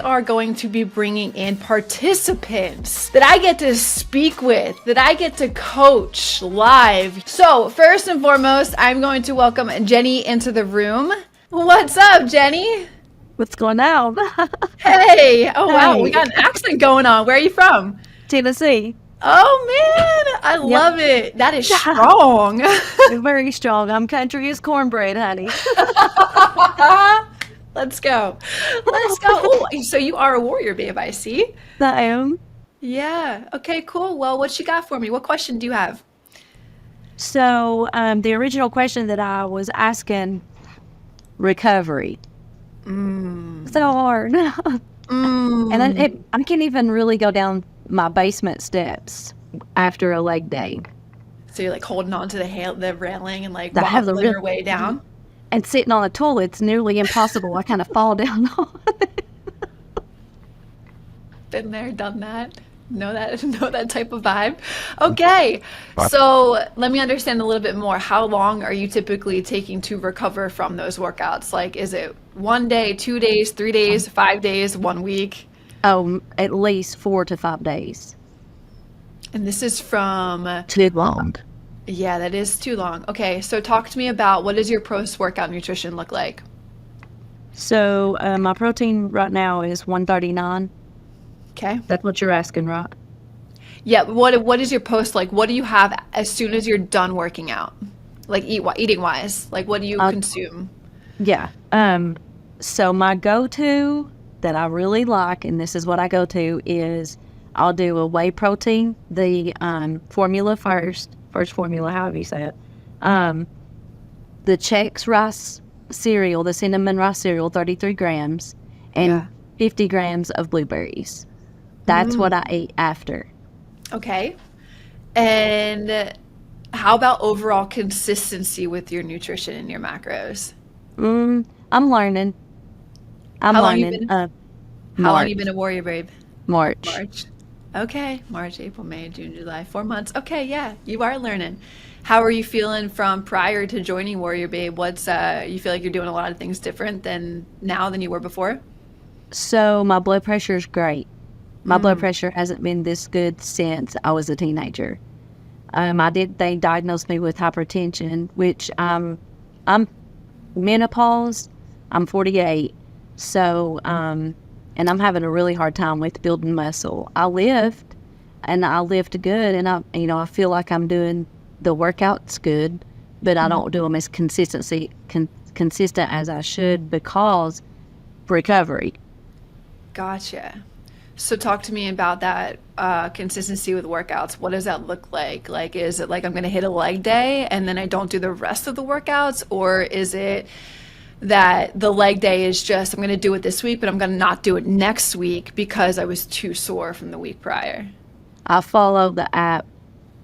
we are going to be bringing in participants that I get to speak with, that I get to coach live. So first and foremost, I'm going to welcome Jenny into the room. What's up, Jenny? What's going on? Hey. Oh, wow. Hey. We got an accent going on. Where are you from? Tennessee. Oh, man. I love it. That is strong. Very strong. I'm country as cornbread, honey. Let's go. Let's go. Oh, so you are a warrior babe, I see. I am. Yeah. Okay, cool. Well, what you got for me? What question do you have? So, the original question that I was asking, recovery. So hard. And I can't even really go down my basement steps after a leg day. So you're like holding on to the railing and like I have wobbling your way down? And sitting on the toilet's nearly impossible. I kind of fall down on it. Been there, done that. Know that type of vibe. Okay. So let me understand a little bit more. How long are you typically taking to recover from those workouts? Like, is it 1 day, 2 days, 3 days, 5 days, 1 week? Oh, at least 4 to 5 days. And this is from... Too long. Yeah, that is too long. Okay, so talk to me about what does your post-workout nutrition look like? So my protein right now is 139. Okay. That's what you're asking, right? Yeah, what is your post like? What do you have as soon as you're done working out? Like eating wise? Like what do you consume? Yeah. So my go-to that I really like, and this is what I go to, is I'll do a whey protein, the formula first formula, however you say it. The Chex rice cereal, the cinnamon rice cereal, 33 grams, and 50 grams of blueberries. That's what I eat after. Okay. And how about overall consistency with your nutrition and your macros? I'm learning. How long you been a warrior babe? March. Okay. March, April, May, June, July, 4 months. Okay, yeah, you are learning. How are you feeling from prior to joining Warrior Babe? What's you feel like you're doing a lot of things different than you were before? So my blood pressure is great. My blood pressure hasn't been this good since I was a teenager. They diagnosed me with hypertension, which I'm menopause. I'm 48. So, and I'm having a really hard time with building muscle. I lift good, and I feel like I'm doing the workouts good, but I don't do them as consistent as I should because of recovery. Gotcha. So talk to me about that consistency with workouts. What does that look like? Like, is it like I'm going to hit a leg day and then I don't do the rest of the workouts? Or is it that the leg day is just, I'm going to do it this week, but I'm going to not do it next week because I was too sore from the week prior? I follow the app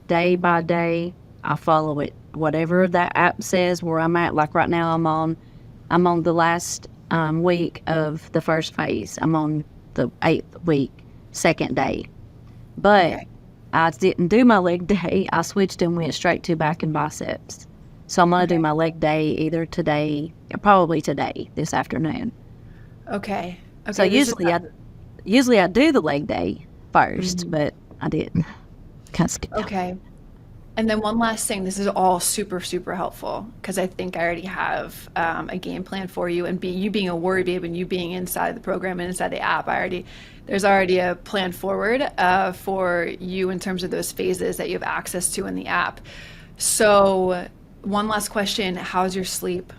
day by day. I follow it, whatever that app says where I'm at. Like right now, I'm on the last week of the first phase. I'm on the 8th week, 2nd day. But I didn't do my leg day. I switched and went straight to back and biceps. So I'm going to do my leg day either today, probably today, this afternoon. Okay. So usually I do the leg day first, but I didn't. Kind of skipped out. Okay. And then one last thing, this is all super, super helpful because I think I already have a game plan for you, and you being a Warrior Babe and you being inside the program and inside the app, there's already a plan forward for you in terms of those phases that you have access to in the app. So one last question, how's your sleep?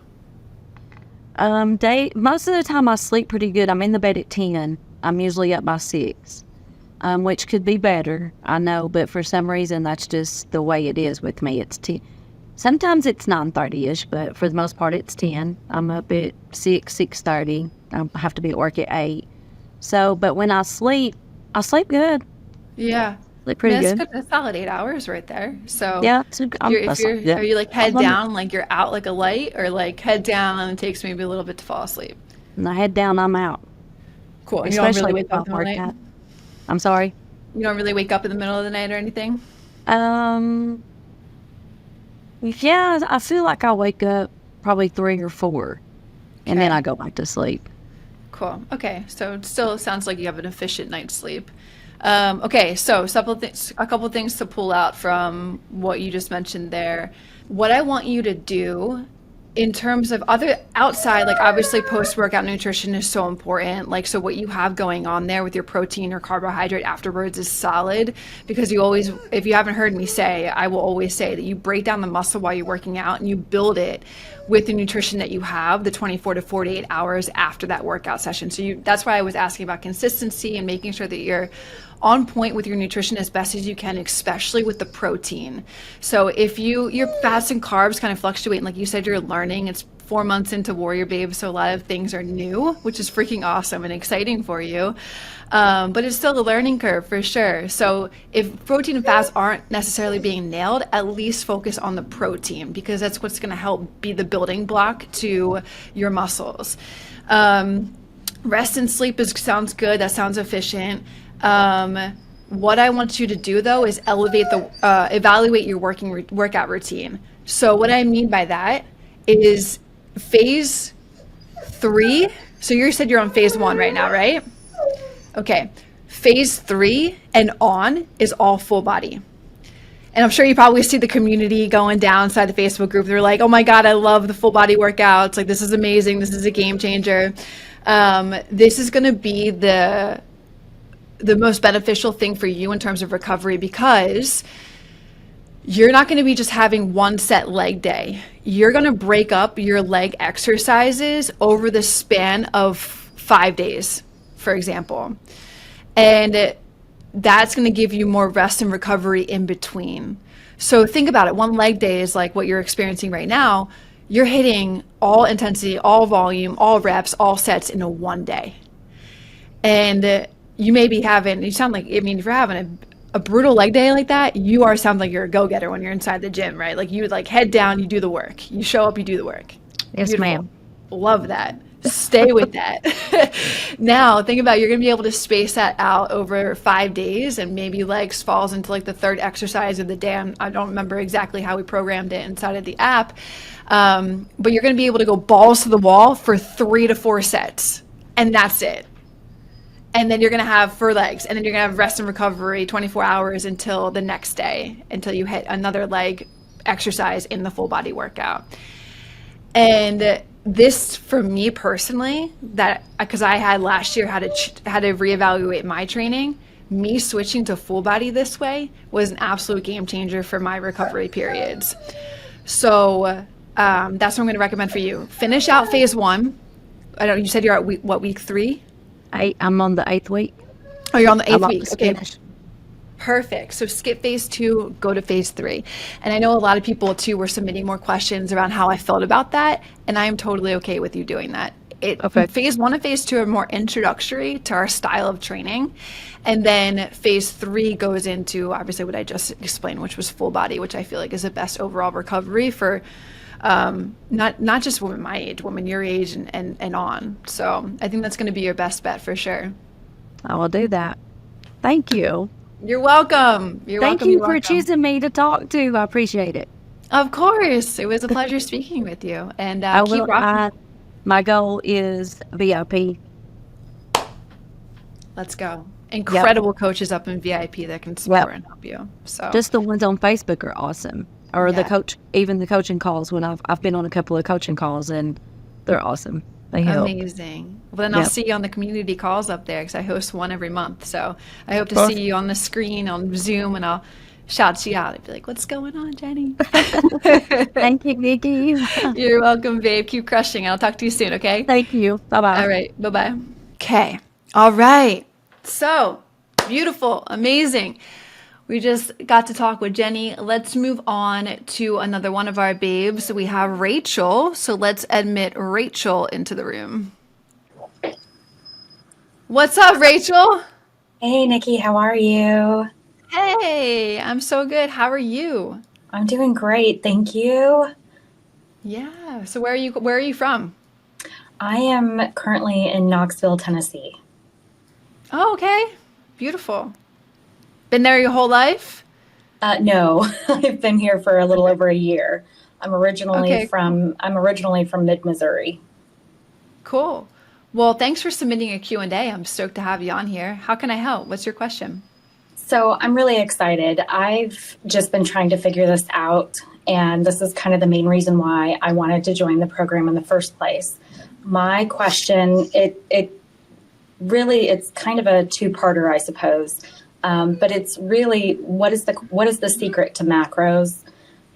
Most of the time I sleep pretty good. I'm in the bed at 10. I'm usually up by 6. Which could be better, I know, but for some reason that's just the way it is with me. It's 10. Sometimes it's 9:30ish, but for the most part it's 10. I'm up at 6:30. I have to be at work at 8. So, but when I sleep good. Yeah. Sleep pretty good. That's solid 8 hours right there. So yeah, are you like head down, like you're out like a light, or like head down and it takes maybe a little bit to fall asleep? And I head down, I'm out. Cool. And especially you don't really wake up in the night? I'm sorry? You don't really wake up in the middle of the night or anything? Yeah, I feel like I wake up probably 3 or 4, and then I go back to sleep. Cool. Okay. So it still sounds like you have an efficient night's sleep. Okay. So a couple things to pull out from what you just mentioned there. What I want you to do in terms of other outside, like obviously post-workout nutrition is so important. Like, so what you have going on there with your protein or carbohydrate afterwards is solid because you always, if you haven't heard me say, I will always say that you break down the muscle while you're working out and you build it with the nutrition that you have the 24 to 48 hours after that workout session. So that's why I was asking about consistency and making sure that you're on point with your nutrition as best as you can, especially with the protein. So if your fats and carbs kind of fluctuate, and like you said, you're learning, it's 4 months into WarriorBabe, so a lot of things are new, which is freaking awesome and exciting for you. But it's still a learning curve for sure. So if protein and fats aren't necessarily being nailed, at least focus on the protein because that's what's going to help be the building block to your muscles. Rest and sleep sounds good. That sounds efficient. What I want you to do though is evaluate your workout routine. So what I mean by that is phase 3. So you said you're on phase 1 right now, right? Okay. Phase 3 and on is all full body. And I'm sure you probably see the community going down inside the Facebook group. They're like, oh my God, I love the full body workouts. Like, this is amazing. This is a game changer. This is going to be the most beneficial thing for you in terms of recovery because you're not going to be just having one set leg day. You're going to break up your leg exercises over the span of 5 days, for example. And that's going to give you more rest and recovery in between. So think about it. One leg day is like what you're experiencing right now. You're hitting all intensity, all volume, all reps, all sets in a one day. And you may be you sound like, I mean, if you're having a brutal leg day like that, sound like you're a go-getter when you're inside the gym, right? Like you would like head down, you do the work. You show up, you do the work. Yes, Beautiful. ma'am. Love that. Stay with that. Now, think about you're going to be able to space that out over 5 days and maybe legs falls into like the third exercise of the day. I don't remember exactly how we programmed it inside of the app. But you're going to be able to go balls to the wall for 3 to 4 sets. And that's it. And then you're going to have for legs, and then you're going to have rest and recovery 24 hours until the next day, until you hit another leg exercise in the full body workout. And this, for me personally, that because I had last year had to reevaluate my training, me switching to full body this way was an absolute game changer for my recovery periods. So that's what I'm going to recommend for you. Finish out phase 1. I don't. You said you're at week 3? I'm on the 8th week. Oh, you're on the 8th week. Okay. Finish. Perfect. So skip phase 2, go to phase 3. And I know a lot of people too were submitting more questions around how I felt about that. And I am totally okay with you doing that. Okay. Phase 1 and phase 2 are more introductory to our style of training. And then phase 3 goes into obviously what I just explained, which was full body, which I feel like is the best overall recovery for not just women my age, women your age and on. So I think that's going to be your best bet for sure. I will do that. Thank you. You're welcome. Thank you for choosing me to talk to. I appreciate it. Of course. It was a pleasure speaking with you. And keep rocking. My goal is VIP. Let's go. Incredible coaches up in VIP that can support and help you. So just the ones on Facebook are awesome. Or the coaching calls when I've been on a couple of coaching calls and they're awesome. They help. Amazing. Well, then I'll see you on the community calls up there because I host one every month. So I hope to see you on the screen on Zoom and I'll shout you out. I'd be like, what's going on, Jenny? Thank you, Nikki. You're welcome, babe. Keep crushing. I'll talk to you soon, okay? Thank you. Bye-bye. All right. Bye-bye. Okay. All right. So beautiful. Amazing. We just got to talk with Jenny. Let's move on to another one of our babes. We have Rachel. So let's admit Rachel into the room. What's up, Rachel? Hey, Nikki. How are you? Hey, I'm so good. How are you? I'm doing great. Thank you. Yeah. So where are you from? I am currently in Knoxville, Tennessee. Oh, okay. Beautiful. Been there your whole life? No, I've been here for a little over a year. I'm originally from mid-Missouri. Cool. Well, thanks for submitting a Q and A. I'm stoked to have you on here. How can I help? What's your question? So I'm really excited. I've just been trying to figure this out, and this is kind of the main reason why I wanted to join the program in the first place. My question, it really, it's kind of a two-parter, I suppose. But it's really, what is the secret to macros?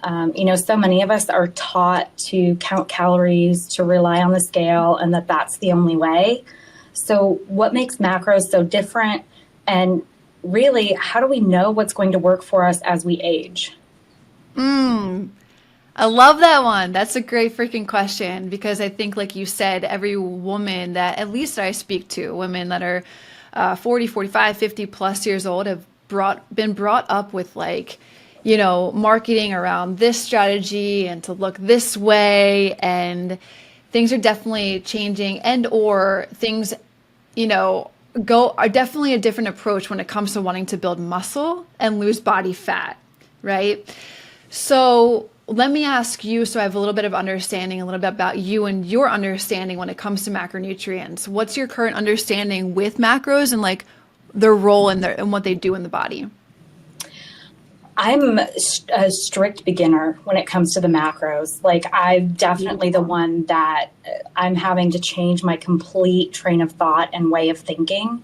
So many of us are taught to count calories, to rely on the scale, and that's the only way. So what makes macros so different? And really, how do we know what's going to work for us as we age? I love that one. That's a great freaking question because I think, like you said, every woman that at least I speak to, women that are 40, 45, 50 plus years old, have been brought up with like, marketing around this strategy and to look this way, and things are definitely changing, and or things, go are definitely a different approach when it comes to wanting to build muscle and lose body fat, right? So let me ask you, so I have a little bit of understanding, a little bit about you and your understanding when it comes to macronutrients. What's your current understanding with macros and like their role in and what they do in the body? I'm a strict beginner when it comes to the macros. Like, I'm definitely the one that I'm having to change my complete train of thought and way of thinking,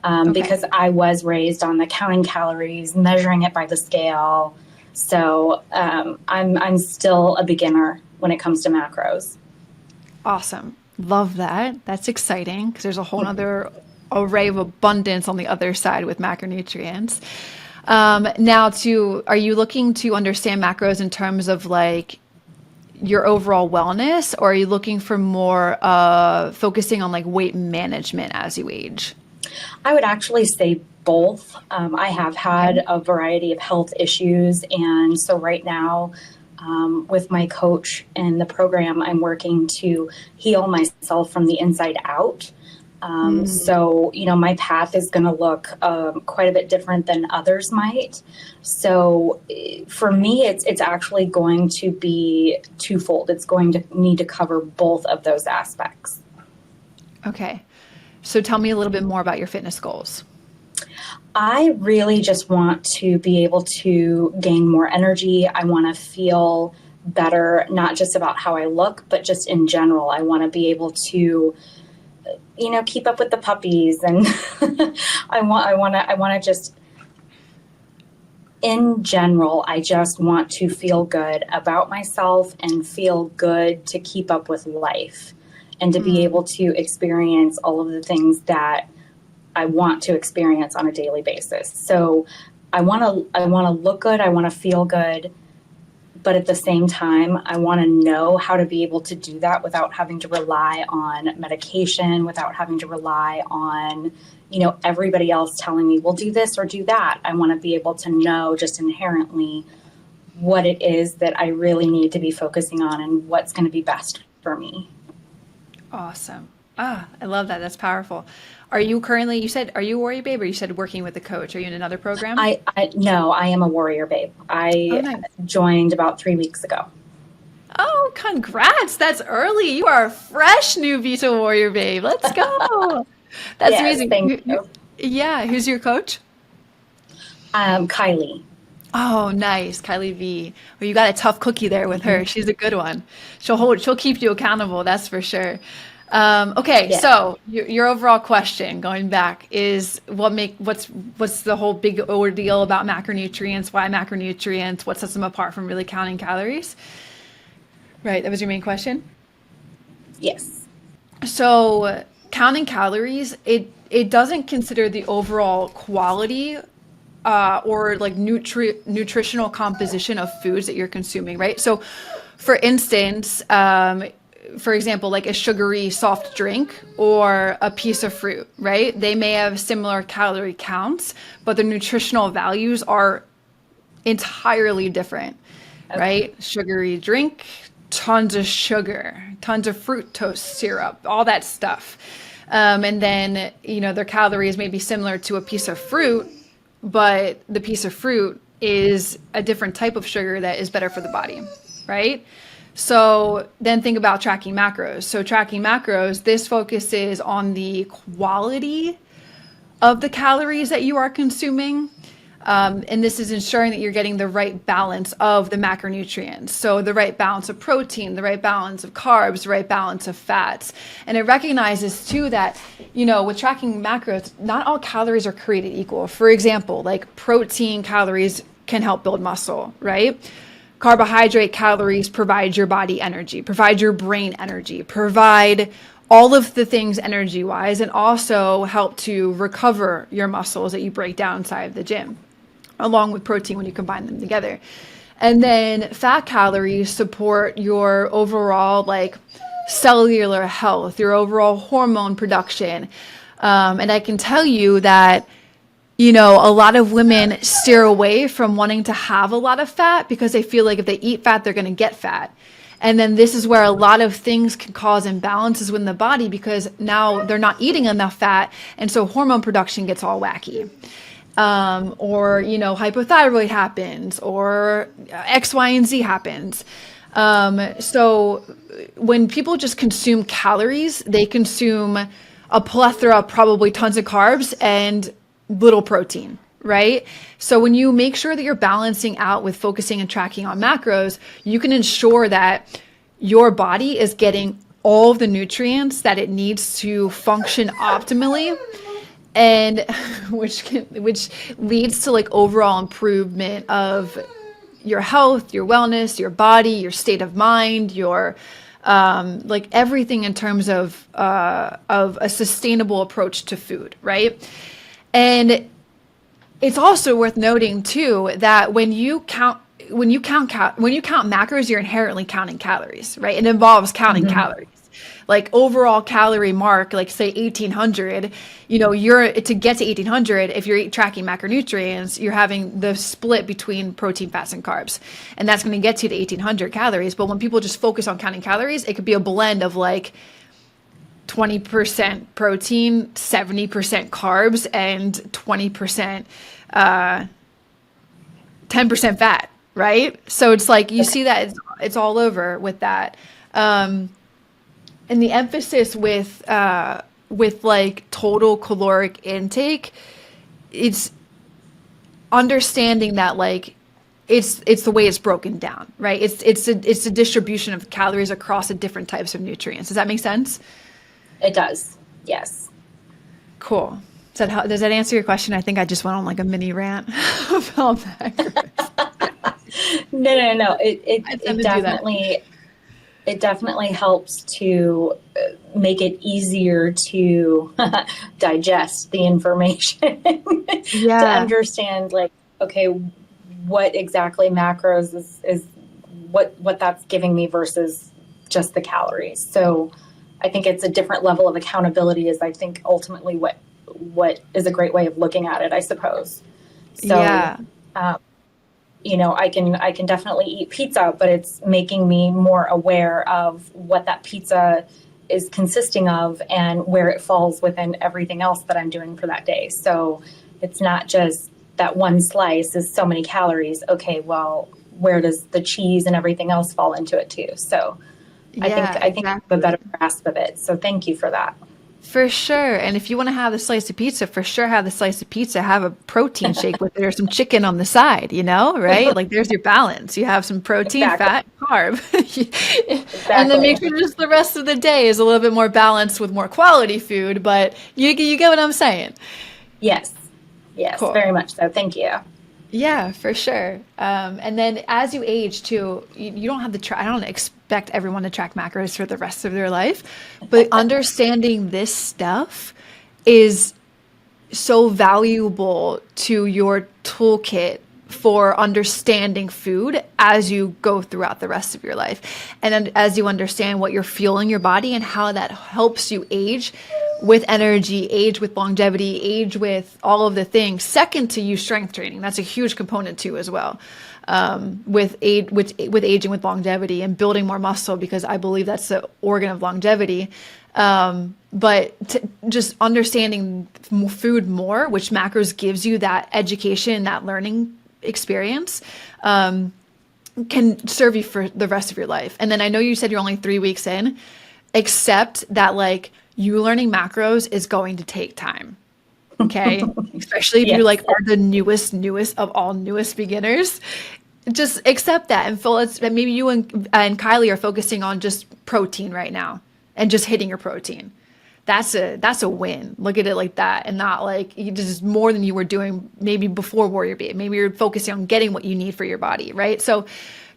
Okay. because I was raised on the counting calories, measuring it by the scale. So I'm still a beginner when it comes to macros. Awesome. Love that. That's exciting because there's a whole other array of abundance on the other side with macronutrients. Now, are you looking to understand macros in terms of like your overall wellness, or are you looking for more focusing on like weight management as you age? I would actually say both. I have Okay. had a variety of health issues, and so right now, with my coach and the program, I'm working to heal myself from the inside out. My path is going to look quite a bit different than others might. So for me, it's actually going to be twofold. It's going to need to cover both of those aspects. Okay. So tell me a little bit more about your fitness goals. I really just want to be able to gain more energy. I want to feel better, not just about how I look, but just in general. I want to be able to, keep up with the puppies, and I want to just, in general, I just want to feel good about myself and feel good to keep up with life and to be able to experience all of the things that I want to experience on a daily basis. So I want to look good, I want to feel good, but at the same time, I want to know how to be able to do that without having to rely on medication, without having to rely on, everybody else telling me, well, do this or do that. I want to be able to know just inherently what it is that I really need to be focusing on and what's going to be best for me. Awesome. I love that. That's powerful. Are you currently, you said, are you a Warrior Babe, or you said working with a coach? Are you in another program? I no, I am a WarriorBabe. Oh, I nice. joined about 3 weeks ago. Oh, congrats. That's early. You are a fresh newbie to Warrior Babe. Let's go. That's Yes, amazing. thank you. Yeah. Who's your coach? Kylie. Oh, nice. Kylie V. Well, you got a tough cookie there with her. She's a good one. She'll keep you accountable. That's for sure. Okay. Yeah. So your overall question going back is what's the whole big ordeal about macronutrients? Why macronutrients? What sets them apart from really counting calories? Right. That was your main question. Yes. So counting calories, it doesn't consider the overall quality or like nutritional composition of foods that you're consuming, right? So, for instance, for example, like a sugary soft drink or a piece of fruit, right? They may have similar calorie counts, but the nutritional values are entirely different, Okay. right? Sugary drink, tons of sugar, tons of fructose syrup, all that stuff. And then, their calories may be similar to a piece of fruit, but the piece of fruit is a different type of sugar that is better for the body, right? So then think about tracking macros. So tracking macros, this focuses on the quality of the calories that you are consuming. And this is ensuring that you're getting the right balance of the macronutrients. So the right balance of protein, the right balance of carbs, the right balance of fats. And it recognizes too that, with tracking macros, not all calories are created equal. For example, like protein calories can help build muscle, right? Carbohydrate calories provide your body energy, provide your brain energy, provide all of the things energy wise, and also help to recover your muscles that you break down inside of the gym, along with protein when you combine them together. And then fat calories support your overall cellular health, your overall hormone production. And I can tell you that a lot of women steer away from wanting to have a lot of fat because they feel like if they eat fat, they're going to get fat. And then this is where a lot of things can cause imbalances within the body because now they're not eating enough fat. And so hormone production gets all wacky. Or hypothyroid happens, or X, Y, and Z happens. So when people just consume calories, they consume a plethora, probably tons of carbs and little protein, right? So when you make sure that you're balancing out with focusing and tracking on macros, you can ensure that your body is getting all the nutrients that it needs to function optimally, and which leads to overall improvement of your health, your wellness, your body, your state of mind, your everything in terms of a sustainable approach to food, right? And it's also worth noting too that when you count macros, you're inherently counting calories, right? It involves counting calories. Overall calorie mark, say 1800, you're to get to 1800, if you're tracking macronutrients, you're having the split between protein, fats, and carbs. And that's going to get you to 1800 calories. But when people just focus on counting calories, it could be a blend of 20% protein, 70% carbs, and 20%, 10% fat, right? So it's you see that it's all over with that. And the emphasis with total caloric intake, it's understanding that it's the way it's broken down, right? It's a distribution of calories across the different types of nutrients. Does that make sense? It does. Yes. Cool. Does that answer your question? I think I just went on a mini rant about macros. No. It definitely helps to make it easier to digest the information, to understand okay, what exactly macros is what that's giving me versus just the calories. So I think it's a different level of accountability is I think ultimately what is a great way of looking at it, I suppose. So, I can definitely eat pizza, but it's making me more aware of what that pizza is consisting of and where it falls within everything else that I'm doing for that day. So it's not just that one slice is so many calories. Okay, well, where does the cheese and everything else fall into it too? So I think I have a better grasp of it. So thank you for that. For sure. And if you want to have the slice of pizza, for sure have the slice of pizza, have a protein shake with it or some chicken on the side, right? There's your balance. You have some protein, fat, carb. And then make sure just the rest of the day is a little bit more balanced with more quality food, but you get what I'm saying? Yes. Cool. Very much so. Thank you. Yeah, for sure. And then as you age too, you don't have I don't expect everyone to track macros for the rest of their life, but understanding this stuff is so valuable to your toolkit for understanding food as you go throughout the rest of your life. And then as you understand what you're fueling your body and how that helps you age with energy, age with longevity, age with all of the things. Second to you, strength training. That's a huge component too as well. With aging with longevity and building more muscle, because I believe that's the organ of longevity. But just understanding food more, which macros gives you that education, that learning experience, can serve you for the rest of your life. And then I know you said you're only 3 weeks in, except that like you learning macros is going to take time. Okay. Especially if you Yes. like are the newest of all newest beginners. Just accept that and feel it's that maybe you and Kylie are focusing on just protein right now and just hitting your protein. That's a win. Look at it like that, and not like you just more than you were doing maybe before WarriorBabe. Maybe you're focusing on getting what you need for your body, right? So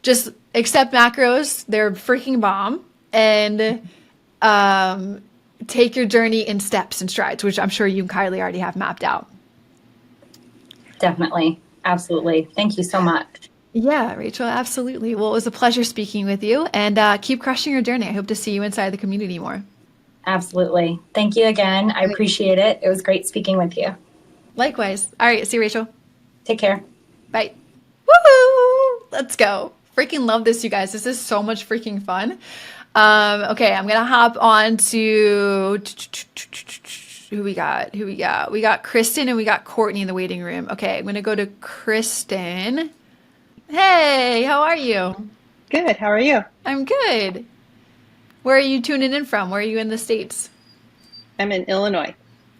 just accept macros. They're freaking bomb, and take your journey in steps and strides, which I'm sure you and Kylie already have mapped out. Definitely. Absolutely. Thank you so much. Yeah, Rachel, absolutely. Well, it was a pleasure speaking with you, and keep crushing your journey. I hope to see you inside the community more. Absolutely. Thank you again. I appreciate it. It was great speaking with you. Likewise. All right, see you, Rachel. Take care. Bye. Woohoo! Let's go. Freaking love this, you guys. This is so much freaking fun. Okay, I'm gonna hop on to who we got. We got Kristen and we got Courtney in the waiting room. Okay, I'm gonna go to Kristen. Hey, how are you? Good. How are you? I'm good. Where are you tuning in from? Where are you in the States? I'm in Illinois,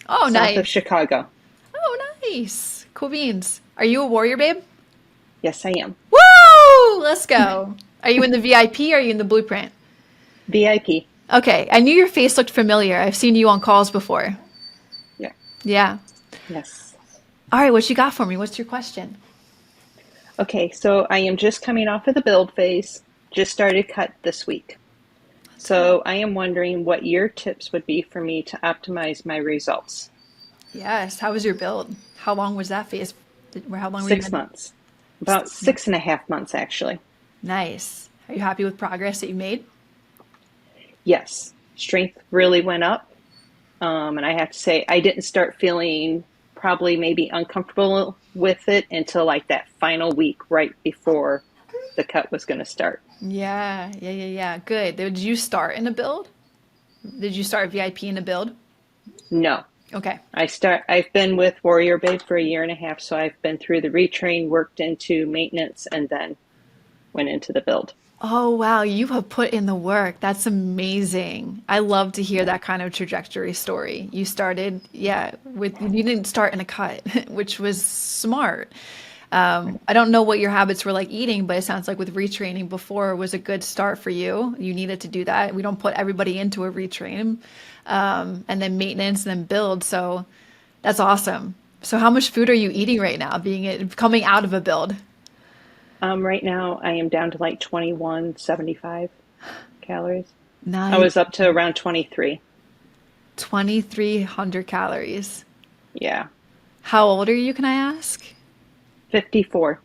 Oh, south nice. of Chicago. Oh, nice. Cool beans. Are you a WarriorBabe? Yes, I am. Woo! Let's go. Are you in the VIP or are you in the Blueprint? VIP. Okay, I knew your face looked familiar. I've seen you on calls before. Yeah. Yeah. Yes. All right, what you got for me? What's your question? Okay, so I am just coming off of the build phase. Just started cut this week. So I am wondering what your tips would be for me to optimize my results. Yes. How was your build? How long was that phase? How long were you 6 in? months. About 6.5 months, actually. Nice. Are you happy with progress that you made? Yes. Strength really went up. And I have to say, I didn't start feeling probably maybe uncomfortable with it until like that final week right before the cut was going to start. Yeah. Good. Did you start in a build? Did you start VIP in a build? No. Okay. I've been with WarriorBabe for 1.5 years, so I've been through the retrain, worked into maintenance, and then went into the build. Oh, wow. You have put in the work. That's amazing. I love to hear that kind of trajectory story. You started, you didn't start in a cut, which was smart. I don't know what your habits were like eating, but it sounds like with retraining before was a good start for you. You needed to do that. We don't put everybody into a retrain, and then maintenance and then build. So that's awesome. So how much food are you eating right now, coming out of a build? Right now, I am down to like 2175 calories. I Nice. was up to around 23. 2,300 calories. Yeah, How old are you, can I ask? 54.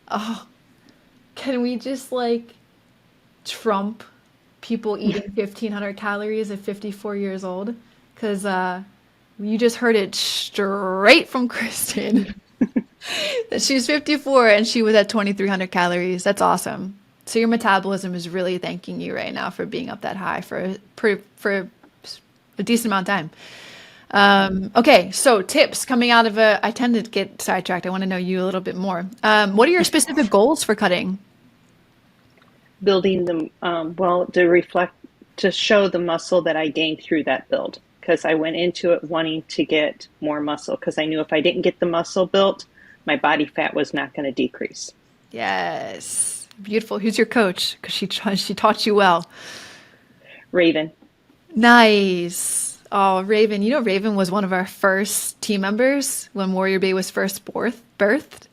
Oh, can we just like trump people eating 1,500 calories at 54 years old? Because you just heard it straight from Kristen that she's 54 and she was at 2,300 calories. That's awesome. So your metabolism is really thanking you right now for being up that high for a decent amount of time. Okay, so tips coming out of I tend to get sidetracked. I want to know you a little bit more. What are your specific goals for cutting? Building them, to show the muscle that I gained through that build. Because I went into it wanting to get more muscle. Because I knew if I didn't get the muscle built, my body fat was not going to decrease. Yes, beautiful. Who's your coach? Because she taught you well. Raven. Nice. Oh, Raven. You know, Raven was one of our first team members when WarriorBabe was first birthed.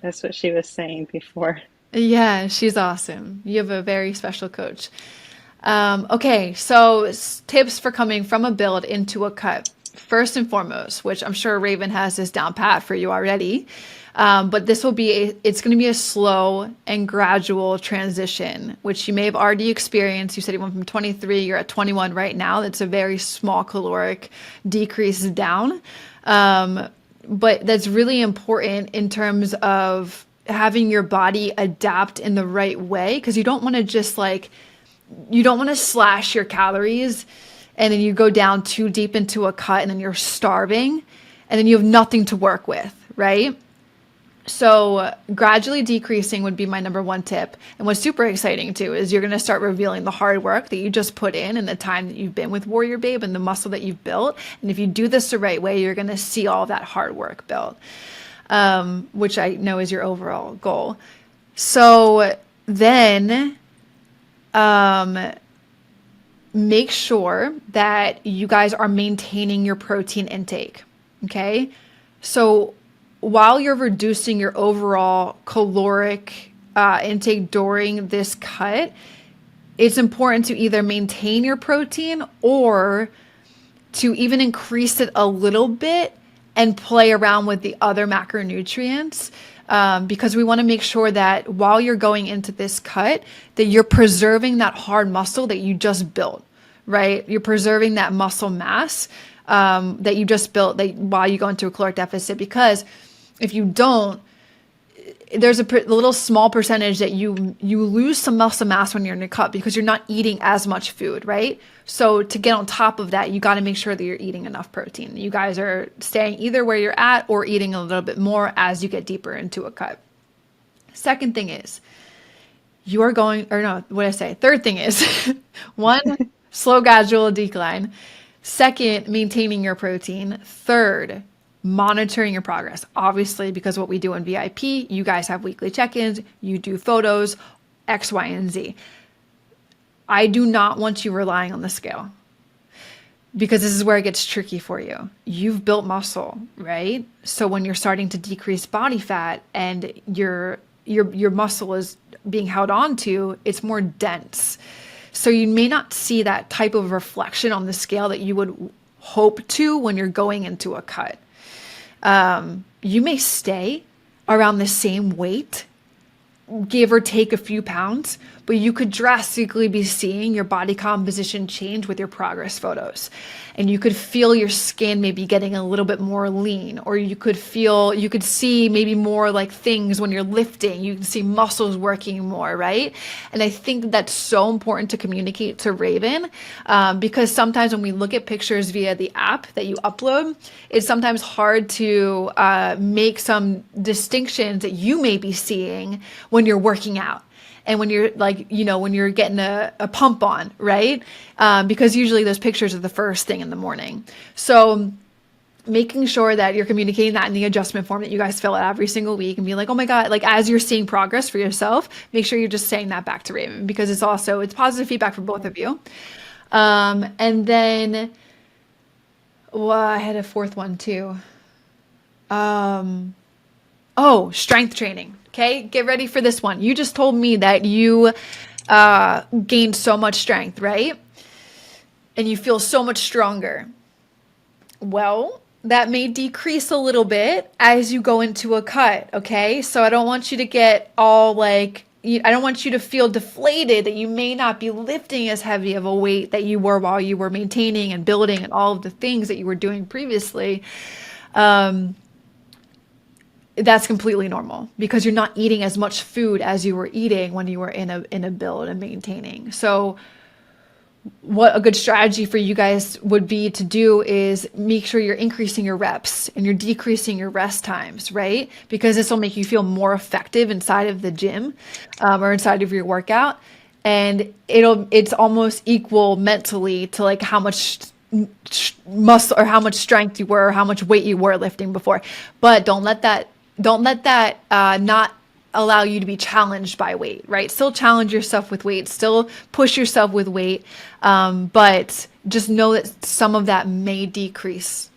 That's what she was saying before. Yeah, she's awesome. You have a very special coach. Okay, so tips for coming from a build into a cut. First and foremost, which I'm sure Raven has this down pat for you already, but this will be it's going to be a slow and gradual transition, which you may have already experienced. You said you went from 23, you're at 21 right now. That's a very small caloric decrease down, but that's really important in terms of having your body adapt in the right way, because you don't want to just you don't want to slash your calories and then you go down too deep into a cut and then you're starving and then you have nothing to work with, right? So gradually decreasing would be my number one tip. And what's super exciting too is you're going to start revealing the hard work that you just put in and the time that you've been with WarriorBabe and the muscle that you've built. And if you do this the right way, you're going to see all that hard work built, which I know is your overall goal. So then make sure that you guys are maintaining your protein intake. Okay. So while you're reducing your overall caloric intake during this cut, it's important to either maintain your protein or to even increase it a little bit and play around with the other macronutrients, because we want to make sure that while you're going into this cut, that you're preserving that hard muscle that you just built, right? You're preserving that muscle mass that you just built while you go into a caloric deficit, because if you don't, there's a little small percentage that you lose some muscle mass when you're in a cut because you're not eating as much food, right? So to get on top of that, you got to make sure that you're eating enough protein. You guys are staying either where you're at or eating a little bit more as you get deeper into a cut. Second thing is third thing is one, slow gradual decline. Second, maintaining your protein. Third, monitoring your progress. Obviously, because what we do in VIP, you guys have weekly check-ins, you do photos, X, Y, and Z. I do not want you relying on the scale, because this is where it gets tricky for you. You've built muscle, right? So when you're starting to decrease body fat and your muscle is being held on to, it's more dense. So you may not see that type of reflection on the scale that you would hope to when you're going into a cut. You may stay around the same weight, give or take a few pounds, but you could drastically be seeing your body composition change with your progress photos. And you could feel your skin maybe getting a little bit more lean, or you could see maybe more like things when you're lifting, you can see muscles working more, right? And I think that's so important to communicate to Raven, because sometimes when we look at pictures via the app that you upload, it's sometimes hard to make some distinctions that you may be seeing when you're working out. And when you're when you're getting a pump on, right? Because usually those pictures are the first thing in the morning. So making sure that you're communicating that in the adjustment form that you guys fill out every single week, and be like, oh my God, like as you're seeing progress for yourself, make sure you're just saying that back to Raven, because it's positive feedback for both of you. And then, I had a fourth one too. Strength training. Okay, get ready for this one. You just told me that you gained so much strength, right? And you feel so much stronger. Well, that may decrease a little bit as you go into a cut, okay? So I don't want you to get all I don't want you to feel deflated that you may not be lifting as heavy of a weight that you were while you were maintaining and building and all of the things that you were doing previously. That's completely normal, because you're not eating as much food as you were eating when you were in a build and maintaining. So what a good strategy for you guys would be to do is make sure you're increasing your reps and you're decreasing your rest times, right? Because this will make you feel more effective inside of the gym, or inside of your workout. And it's almost equal mentally to like how much muscle or how much strength you were, or how much weight you were lifting before. But don't let that not allow you to be challenged by weight, right? Still challenge yourself with weight, still push yourself with weight, but just know that some of that may decrease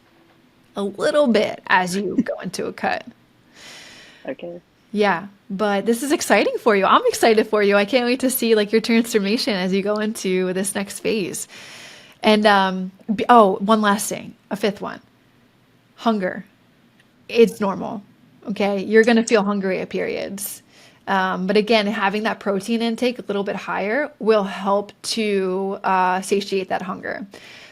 a little bit as you go into a cut. Okay. Yeah, but this is exciting for you. I'm excited for you. I can't wait to see like your transformation as you go into this next phase. And one last thing, a fifth one, hunger. It's normal. Okay, you're going to feel hungry at periods. But again, having that protein intake a little bit higher will help to satiate that hunger.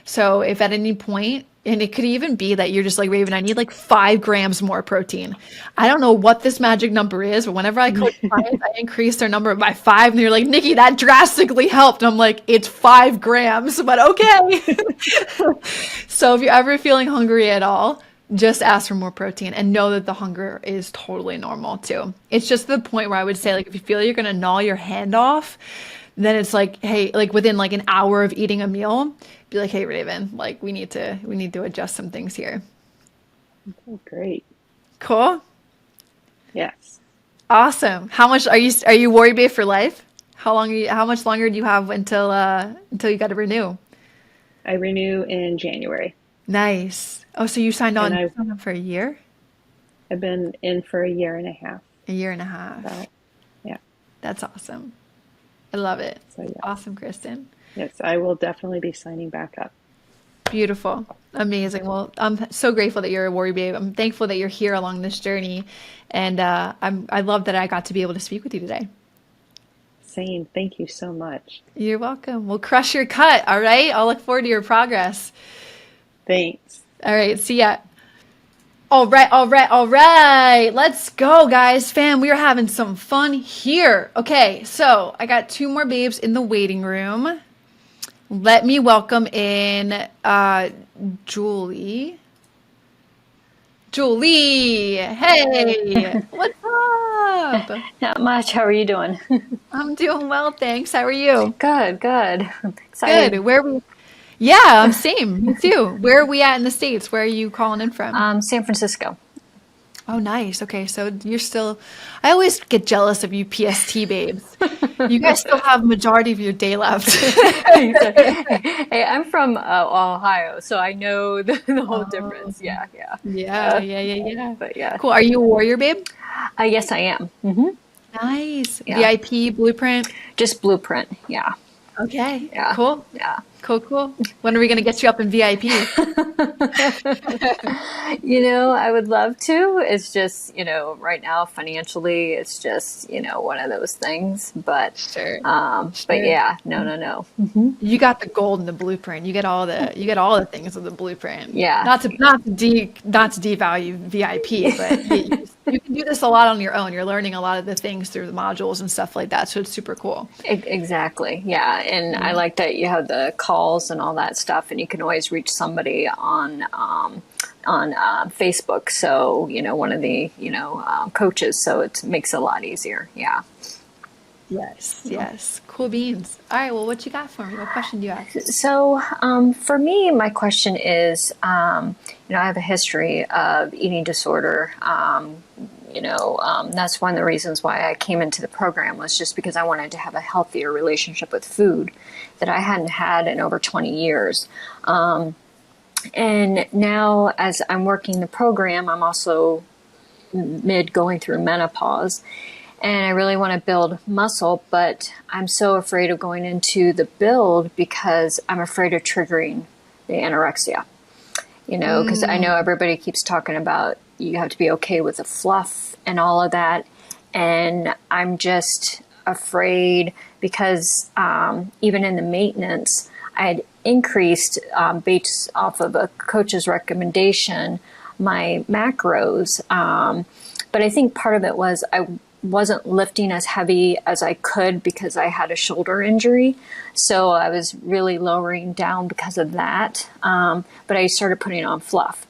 So if at any point, and it could even be that you're just like, Raven, I need like 5 grams more protein. I don't know what this magic number is, but whenever I coach clients, I increase their number by 5, and they're like, Nikki, that drastically helped. And I'm like, it's 5 grams, but okay. So if you're ever feeling hungry at all, just ask for more protein and know that the hunger is totally normal too. It's just the point where I would say, like, if you feel you're gonna gnaw your hand off, then it's like, hey, like within like an hour of eating a meal, be like, hey, Raven, like we need to adjust some things here. Oh, great. Cool. Yes. Awesome. How much are you Warrior Bay for life? How much longer do you have until you got to renew? I renew in January, Nice. Oh, so you signed and on, I've signed on for a year? I've been in for a year and a half. A year and a half. About, yeah. That's awesome. I love it. So yeah. Awesome, Kristen. Yes, I will definitely be signing back up. Beautiful. Amazing. Well, I'm so grateful that you're a Warrior Babe. I'm thankful that you're here along this journey. And I love that I got to be able to speak with you today. Same. Thank you so much. You're welcome. We'll crush your cut. All right. I'll look forward to your progress. Thanks. All right. See ya. All right. All right. All right. Let's go, guys. Fam, we are having some fun here. Okay. So I got two more babes in the waiting room. Let me welcome in Julie. Julie, hey, what's up? Not much. How are you doing? I'm doing well, thanks. How are you? Good, good. Excited. Good. Where are we? Yeah, same. Me too. Where are we at in the States? Where are you calling in from? San Francisco. Oh, nice. Okay, so you're still. I always get jealous of you PST babes. You guys still have majority of your day left. Hey, I'm from Ohio, so I know the whole difference. Yeah, yeah. Yeah. But yeah. Cool. Are you a Warrior Babe? Yes, I am. Nice. Yeah. VIP Blueprint. Just Blueprint. Yeah. Okay. Yeah. Cool. Yeah. Cool. When are we gonna get you up in VIP? I would love to. It's just, right now financially, it's just, one of those things. But, Sure. but yeah, no. You got the gold in the blueprint. You get all the things of the blueprint. Yeah. Not to devalue VIP, but you can do this a lot on your own. You're learning a lot of the things through the modules and stuff like that. So it's super cool. Exactly. Yeah. And I like that you have the calls and all that stuff, and you can always reach somebody on Facebook. So, one of the, coaches. So it makes it a lot easier. Yeah. Yes. Cool beans. All right. Well, what you got for me? What question do you have? So, for me, my question is, I have a history of eating disorder. That's one of the reasons why I came into the program, was just because I wanted to have a healthier relationship with food that I hadn't had in over 20 years. And now, as I'm working the program, I'm also going through menopause, and I really want to build muscle, but I'm so afraid of going into the build because I'm afraid of triggering the anorexia. Because I know everybody keeps talking about you have to be okay with the fluff and all of that. And I'm just afraid because even in the maintenance, I had increased, based off of a coach's recommendation, my macros. But I think part of it was I wasn't lifting as heavy as I could because I had a shoulder injury. So I was really lowering down because of that. But I started putting on fluff.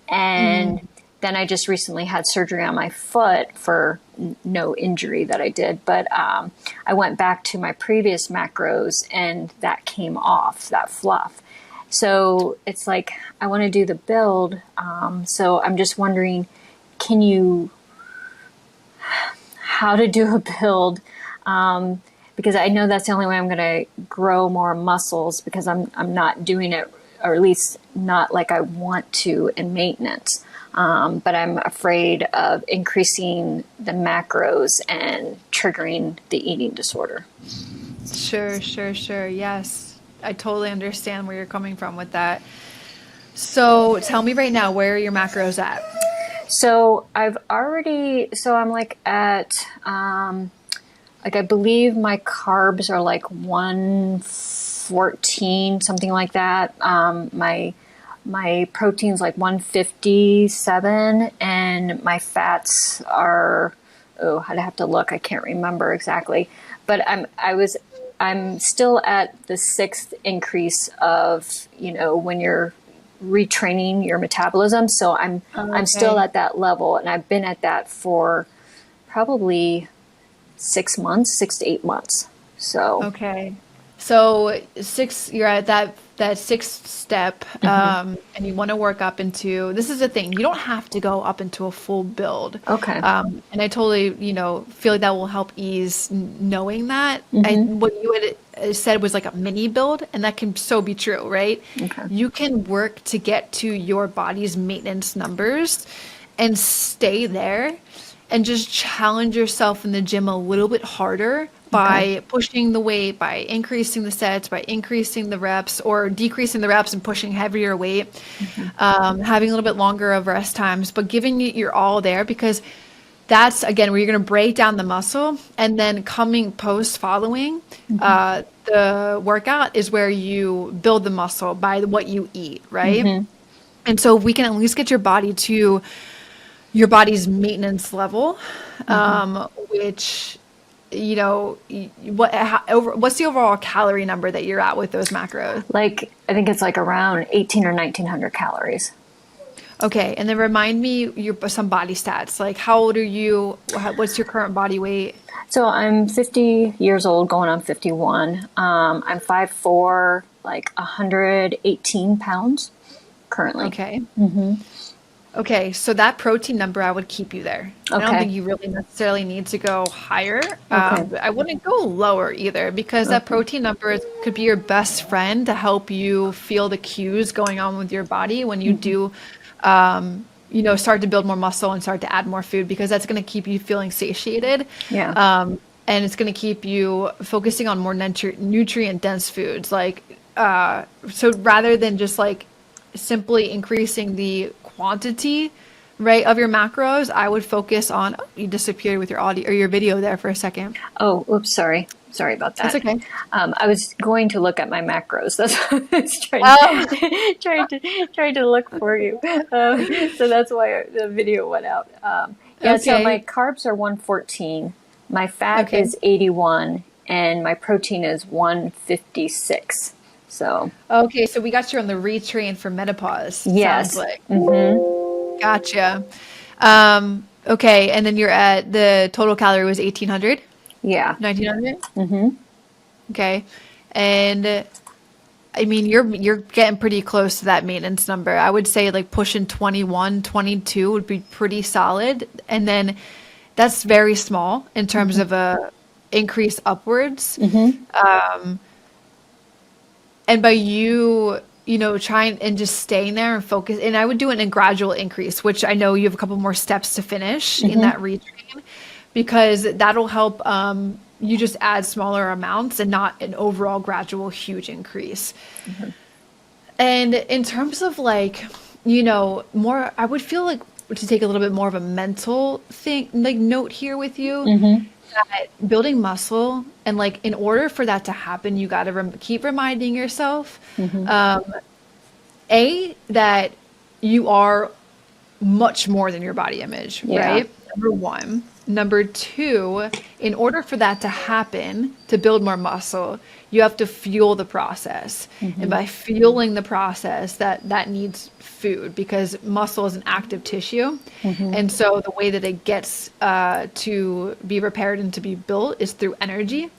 And then I just recently had surgery on my foot for no injury that I did. But I went back to my previous macros, and that came off, that fluff. So it's like I want to do the build. So I'm just wondering, how to do a build, because I know that's the only way I'm going to grow more muscles, because I'm not doing it, or at least not like I want to in maintenance. But I'm afraid of increasing the macros and triggering the eating disorder. Sure. Yes. I totally understand where you're coming from with that. So tell me right now, where are your macros at? So I'm like at, I believe my carbs are like 114, something like that. My protein's like 157, and my fats are, I'd have to look. I can't remember exactly, but I'm still at the 6th increase of, when you're retraining your metabolism. So I'm still at that level, and I've been at that for probably 6 to 8 months. So Okay. So you're at that sixth step, and you want to work up into, this is the thing, you don't have to go up into a full build. Okay. And I totally, feel like that will help ease knowing that. What you had said was like a mini build, and that can so be true, right? Okay. You can work to get to your body's maintenance numbers and stay there and just challenge yourself in the gym a little bit harder by pushing the weight, by increasing the sets, by increasing the reps, or decreasing the reps and pushing heavier weight, having a little bit longer of rest times, but giving it your all there, because that's, again, where you're going to break down the muscle. And then coming following the workout is where you build the muscle by what you eat, right? And so if we can at least get your body to your body's maintenance level, which, what's the overall calorie number that you're at with those macros? Like, I think it's like around 18 or 1900 calories. Okay. And then remind me some body stats. Like, how old are you? What's your current body weight? So I'm 50 years old, going on 51. I'm 5'4", like 118 pounds currently. Okay. Okay, so that protein number, I would keep you there. I don't think you really necessarily need to go higher. But I wouldn't go lower either, because that protein number could be your best friend to help you feel the cues going on with your body when you do, start to build more muscle and start to add more food, because that's going to keep you feeling satiated. Yeah. And it's going to keep you focusing on more nutrient-dense foods. Like, so rather than just like simply increasing the quantity, right, of your macros, I would focus on, you disappeared with your audio or your video there for a second. Oh, oops, sorry about that. That's okay. I was going to look at my macros. That's what I was trying to look for you. So that's why the video went out. So my carbs are 114, my fat is 81, and my protein is 156. So okay, so we got you on the retrain for menopause. Yes. Sounds like. Gotcha. Okay, and then you're at, the total calorie was 1800. Yeah. 1900. Okay, and I mean, you're getting pretty close to that maintenance number. I would say like pushing 21, 22 would be pretty solid, and then that's very small in terms of a increase upwards. And by you, trying and just staying there and focus, and I would do it in a gradual increase, which I know you have a couple more steps to finish in that retrain, because that'll help you just add smaller amounts and not an overall gradual huge increase. And in terms of like, more, I would feel like to take a little bit more of a mental thing, like note here with you. That building muscle, and like in order for that to happen, you got to keep reminding yourself, that you are much more than your body image, right? Number one. Number two, in order for that to happen, to build more muscle, you have to fuel the process. And by fueling the process, that needs food, because muscle is an active tissue. And so the way that it gets to be repaired and to be built is through energy.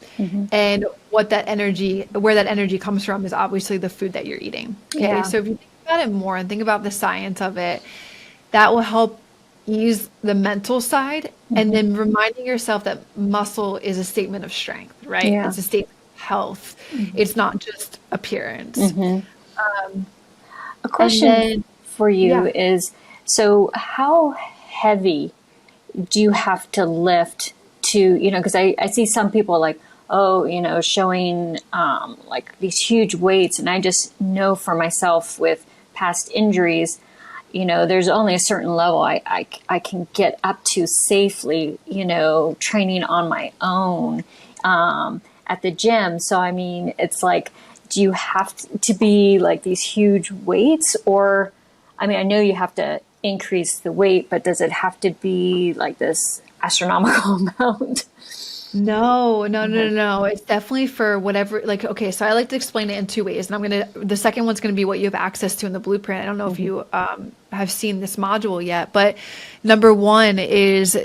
And where that energy comes from is obviously the food that you're eating. Okay. So if you think about it more and think about the science of it, that will help ease the mental side, and then reminding yourself that muscle is a statement of strength, right? It's a statement of health. It's not just appearance. A question for you is, so how heavy do you have to lift to, because I see some people like, showing like these huge weights, and I just know for myself with past injuries, there's only a certain level I can get up to safely, training on my own at the gym. So, I mean, it's like, do you have to be like these huge weights? Or, I mean, I know you have to increase the weight, but does it have to be like this astronomical amount? No. It's definitely for whatever, like, okay, so I like to explain it in two ways. And the second one's going to be what you have access to in the blueprint. I don't know if you have seen this module yet, but number one is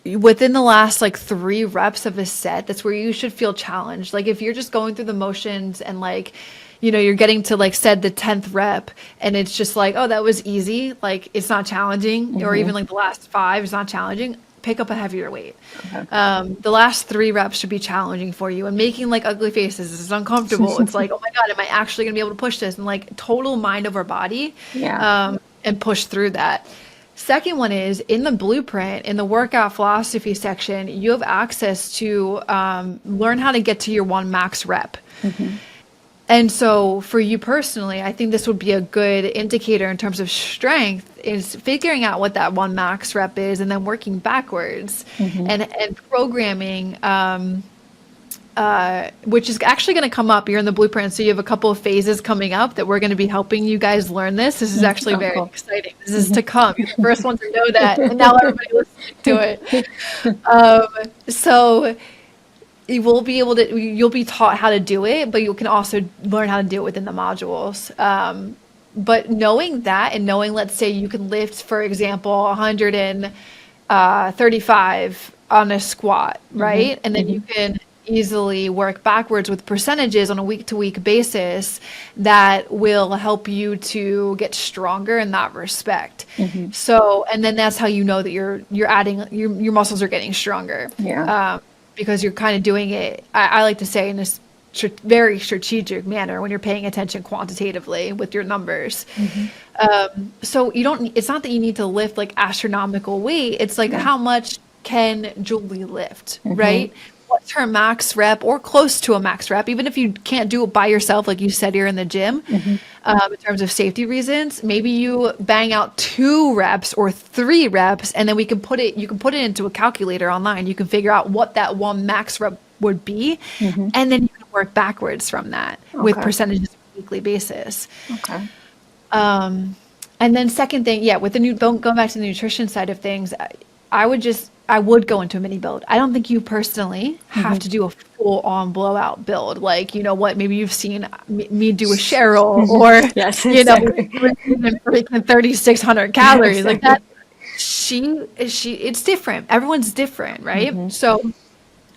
within the last like 3 reps of a set, that's where you should feel challenged. Like if you're just going through the motions and like, you're getting to like said the 10th rep and it's just like, oh, that was easy. Like it's not challenging, or even like the last 5 is not challenging. Pick up a heavier weight. The last 3 reps should be challenging for you, and making like ugly faces is uncomfortable. It's like, oh my God, am I actually gonna be able to push this? And like total mind over body, and push through that. Second one is in the blueprint, in the workout philosophy section, you have access to learn how to get to your 1 max rep. And so for you personally, I think this would be a good indicator in terms of strength, is figuring out what that 1 max rep is and then working backwards and programming, which is actually going to come up. You're in the blueprint, so you have a couple of phases coming up that we're going to be helping you guys learn this. This is actually very exciting. This is to come. You're the first one to know that, and now everybody listening to it. So you'll be taught how to do it, but you can also learn how to do it within the modules. But knowing that, and knowing, let's say you can lift, for example, 135 on a squat, right? And then you can easily work backwards with percentages on a week-to-week basis that will help you to get stronger in that respect. So, and then that's how you know that you're adding, your muscles are getting stronger. Because you're kind of doing it, I like to say, in this very strategic manner when you're paying attention quantitatively with your numbers. So it's not that you need to lift like astronomical weight. It's like, how much can Julie lift, right? What's her max rep, or close to a max rep? Even if you can't do it by yourself, like you said, you're in the gym, in terms of safety reasons, maybe you bang out 2 reps or 3 reps, and then you can put it into a calculator online. You can figure out what that 1 max rep would be, and then you can work backwards from that with percentages on a weekly basis. And then second thing, with going back to the nutrition side of things, I would go into a mini build. I don't think you personally have to do a full on blowout build. Like, you know what, maybe you've seen me do a Cheryl, or, freaking 3,600 calories like that. It's different. Everyone's different. Right. So,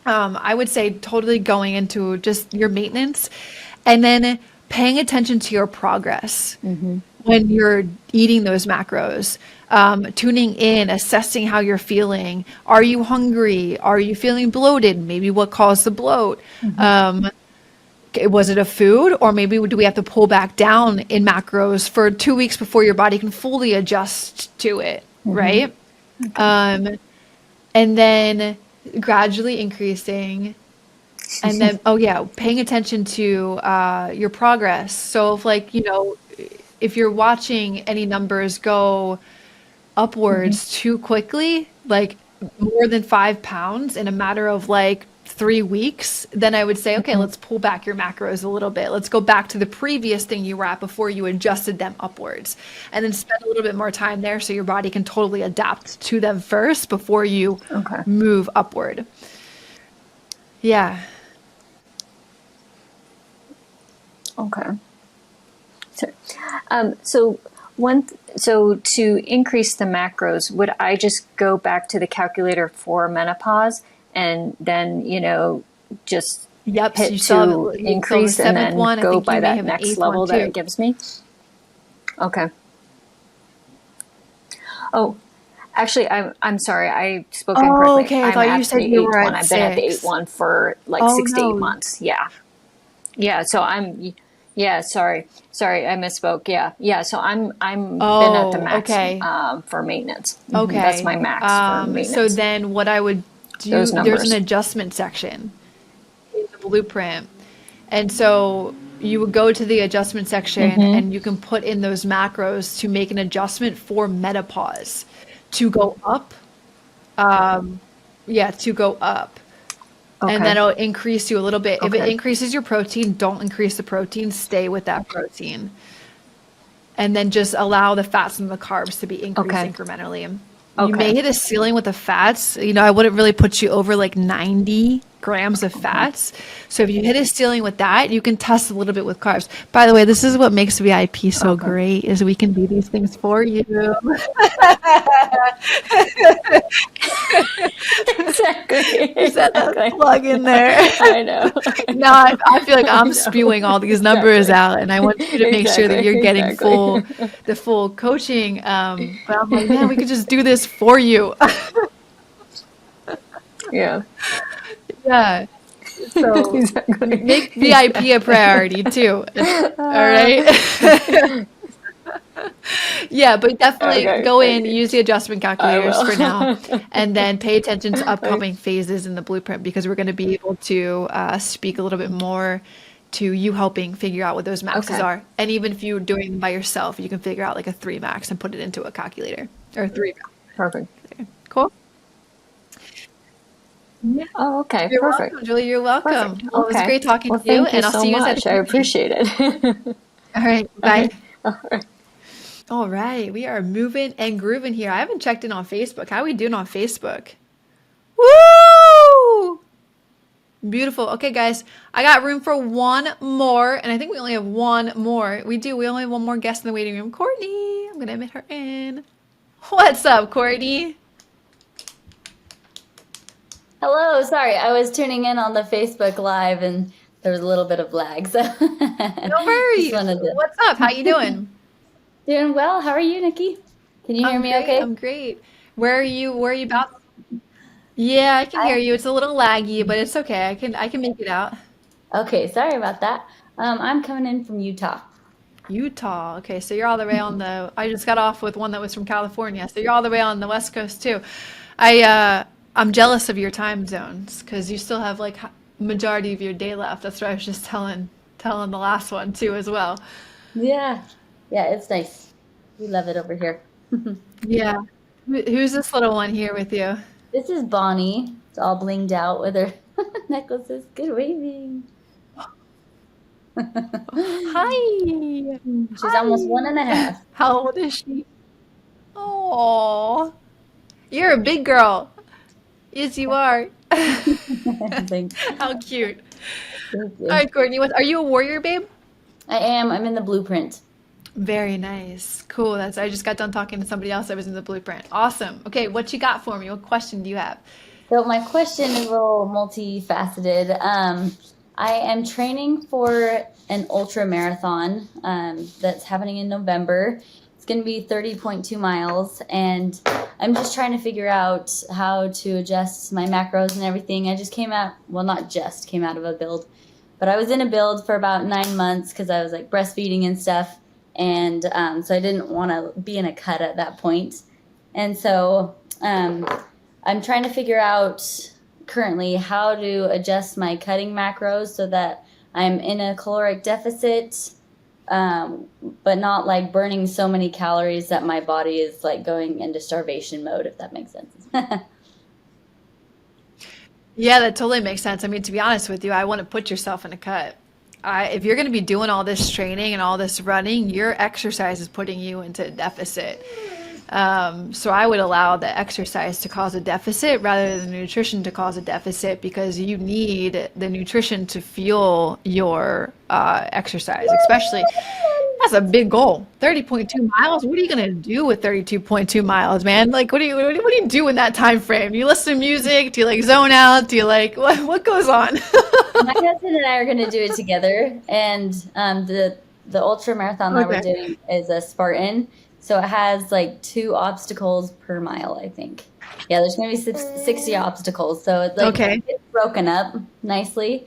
I would say totally going into just your maintenance, and then paying attention to your progress when you're eating those macros. Tuning in, assessing how you're feeling. Are you hungry? Are you feeling bloated? Maybe what caused the bloat? Was it a food, or maybe do we have to pull back down in macros for 2 weeks before your body can fully adjust to it, right? And then gradually increasing, and then paying attention to your progress. So if you're watching any numbers go upwards too quickly, like more than 5 pounds in a matter of like 3 weeks, then I would say, okay, let's pull back your macros a little bit. Let's go back to the previous thing you were at before you adjusted them upwards, and then spend a little bit more time there so your body can totally adapt to them first before you move upward. So to increase the macros, would I just go back to the calculator for menopause, and then just hit to increase, and then go by that next level that it gives me? Okay. Oh, actually, I'm sorry, I spoke incorrectly. Okay, I thought you said you were at 6. I've been at the 8-1 for like 6 to 8 months. So I'm. Sorry, I misspoke. So I'm been at the max for maintenance. That's my max for maintenance. So then what I would do, there's an adjustment section in the blueprint, and so you would go to the adjustment section, and you can put in those macros to make an adjustment for menopause to go up. To go up. And then it'll increase you a little bit. If it increases your protein, don't increase the protein. Stay with that protein. And then just allow the fats and the carbs to be increased incrementally. You may hit a ceiling with the fats. I wouldn't really put you over like 90 grams of fats. So if you hit a ceiling with that, you can test a little bit with carbs. By the way, this is what makes VIP so great is we can do these things for you. Exactly. Just add that Exactly. plug in there. I know. Now I feel like I'm spewing all these numbers out, and I want you to make sure that you're getting the full coaching. But I'm like, man, we could just do this for you. Yeah. Yeah. So Exactly. make VIP a priority too. All right. Yeah, but definitely Okay, go in, okay. use the adjustment calculators will. for now, and then pay attention to upcoming phases in the blueprint because we're going to be able to speak a little bit more to you helping figure out what those maxes Okay. are. And even if you're doing them by yourself, you can figure out like a 3 max and put it into a calculator or 3 Perfect. calculator. Cool. Yeah. Oh, okay. You're Perfect. welcome, Julie. You're welcome. Perfect. Well, it was Okay. great talking Well, to you, thank you and I'll so see you inside much. the I community. appreciate it. All right. Bye. Okay. All right. All right, we are moving and grooving here. I haven't checked in on Facebook. How are we doing on Facebook? Woo! Beautiful. Okay, guys, I got room for one more, and I think we only have one more. We do. We only have one more guest in the waiting room. Courtney. I'm going to admit her in. What's up, Courtney? Hello, sorry, I was tuning in on the Facebook Live and there was a little bit of lag, so No worries. to... What's up? How you doing? Doing well. How are you, Nikki? Can you hear me great. okay? I'm great. Where are you? Where are you about? Yeah, I can hear you. It's a little laggy, but it's okay. I can make it out. Okay, sorry about that. I'm coming in from Utah. Utah. Okay, so you're all the way on the. I just got off with one that was from California, so you're all the way on the West Coast too. I'm jealous of your time zones because you still have like majority of your day left. That's what I was just telling the last one too as well. Yeah, yeah, it's nice. We love it over here. Yeah. Who's this little one here with you? This is Bonnie. It's all blinged out with her necklaces. Good waving. Hi. She's almost 1.5. How old is she? Oh, you're a big girl. Yes, you are. Thanks. How cute. Thank All you. right, Courtney, are you a warrior, babe? I am. I'm in the blueprint. Very nice. Cool. I just got done talking to somebody else that was in the blueprint. Awesome. Okay, what you got for me? What question do you have? So my question is a little multifaceted. I am training for an ultra marathon that's happening in November. It's going to be 30.2 miles, and I'm just trying to figure out how to adjust my macros and everything. I just came out, well, not just came out of a build, but I was in a build for about 9 months because I was like breastfeeding and stuff, and so I didn't want to be in a cut at that point. And so I'm trying to figure out currently how to adjust my cutting macros so that I'm in a caloric deficit, but not like burning so many calories that my body is like going into starvation mode, if that makes sense. Yeah, that totally makes sense. I mean, to be honest with you, I want to put yourself in a cut. If you're going to be doing all this training and all this running, your exercise is putting you into a deficit. So I would allow the exercise to cause a deficit rather than the nutrition to cause a deficit because you need the nutrition to fuel your exercise, especially. That's a big goal. 30.2 miles. What are you going to do with 32.2 miles, man? Like, what do you do in that time frame? Do you listen to music? Do you like zone out? Do you like, what goes on? My husband and I are going to do it together, and the ultra marathon that we're Okay. doing is a Spartan, so it has like 2 obstacles per mile, I think. Yeah, there's going to be 60 obstacles, so it's like Okay. it's broken up nicely,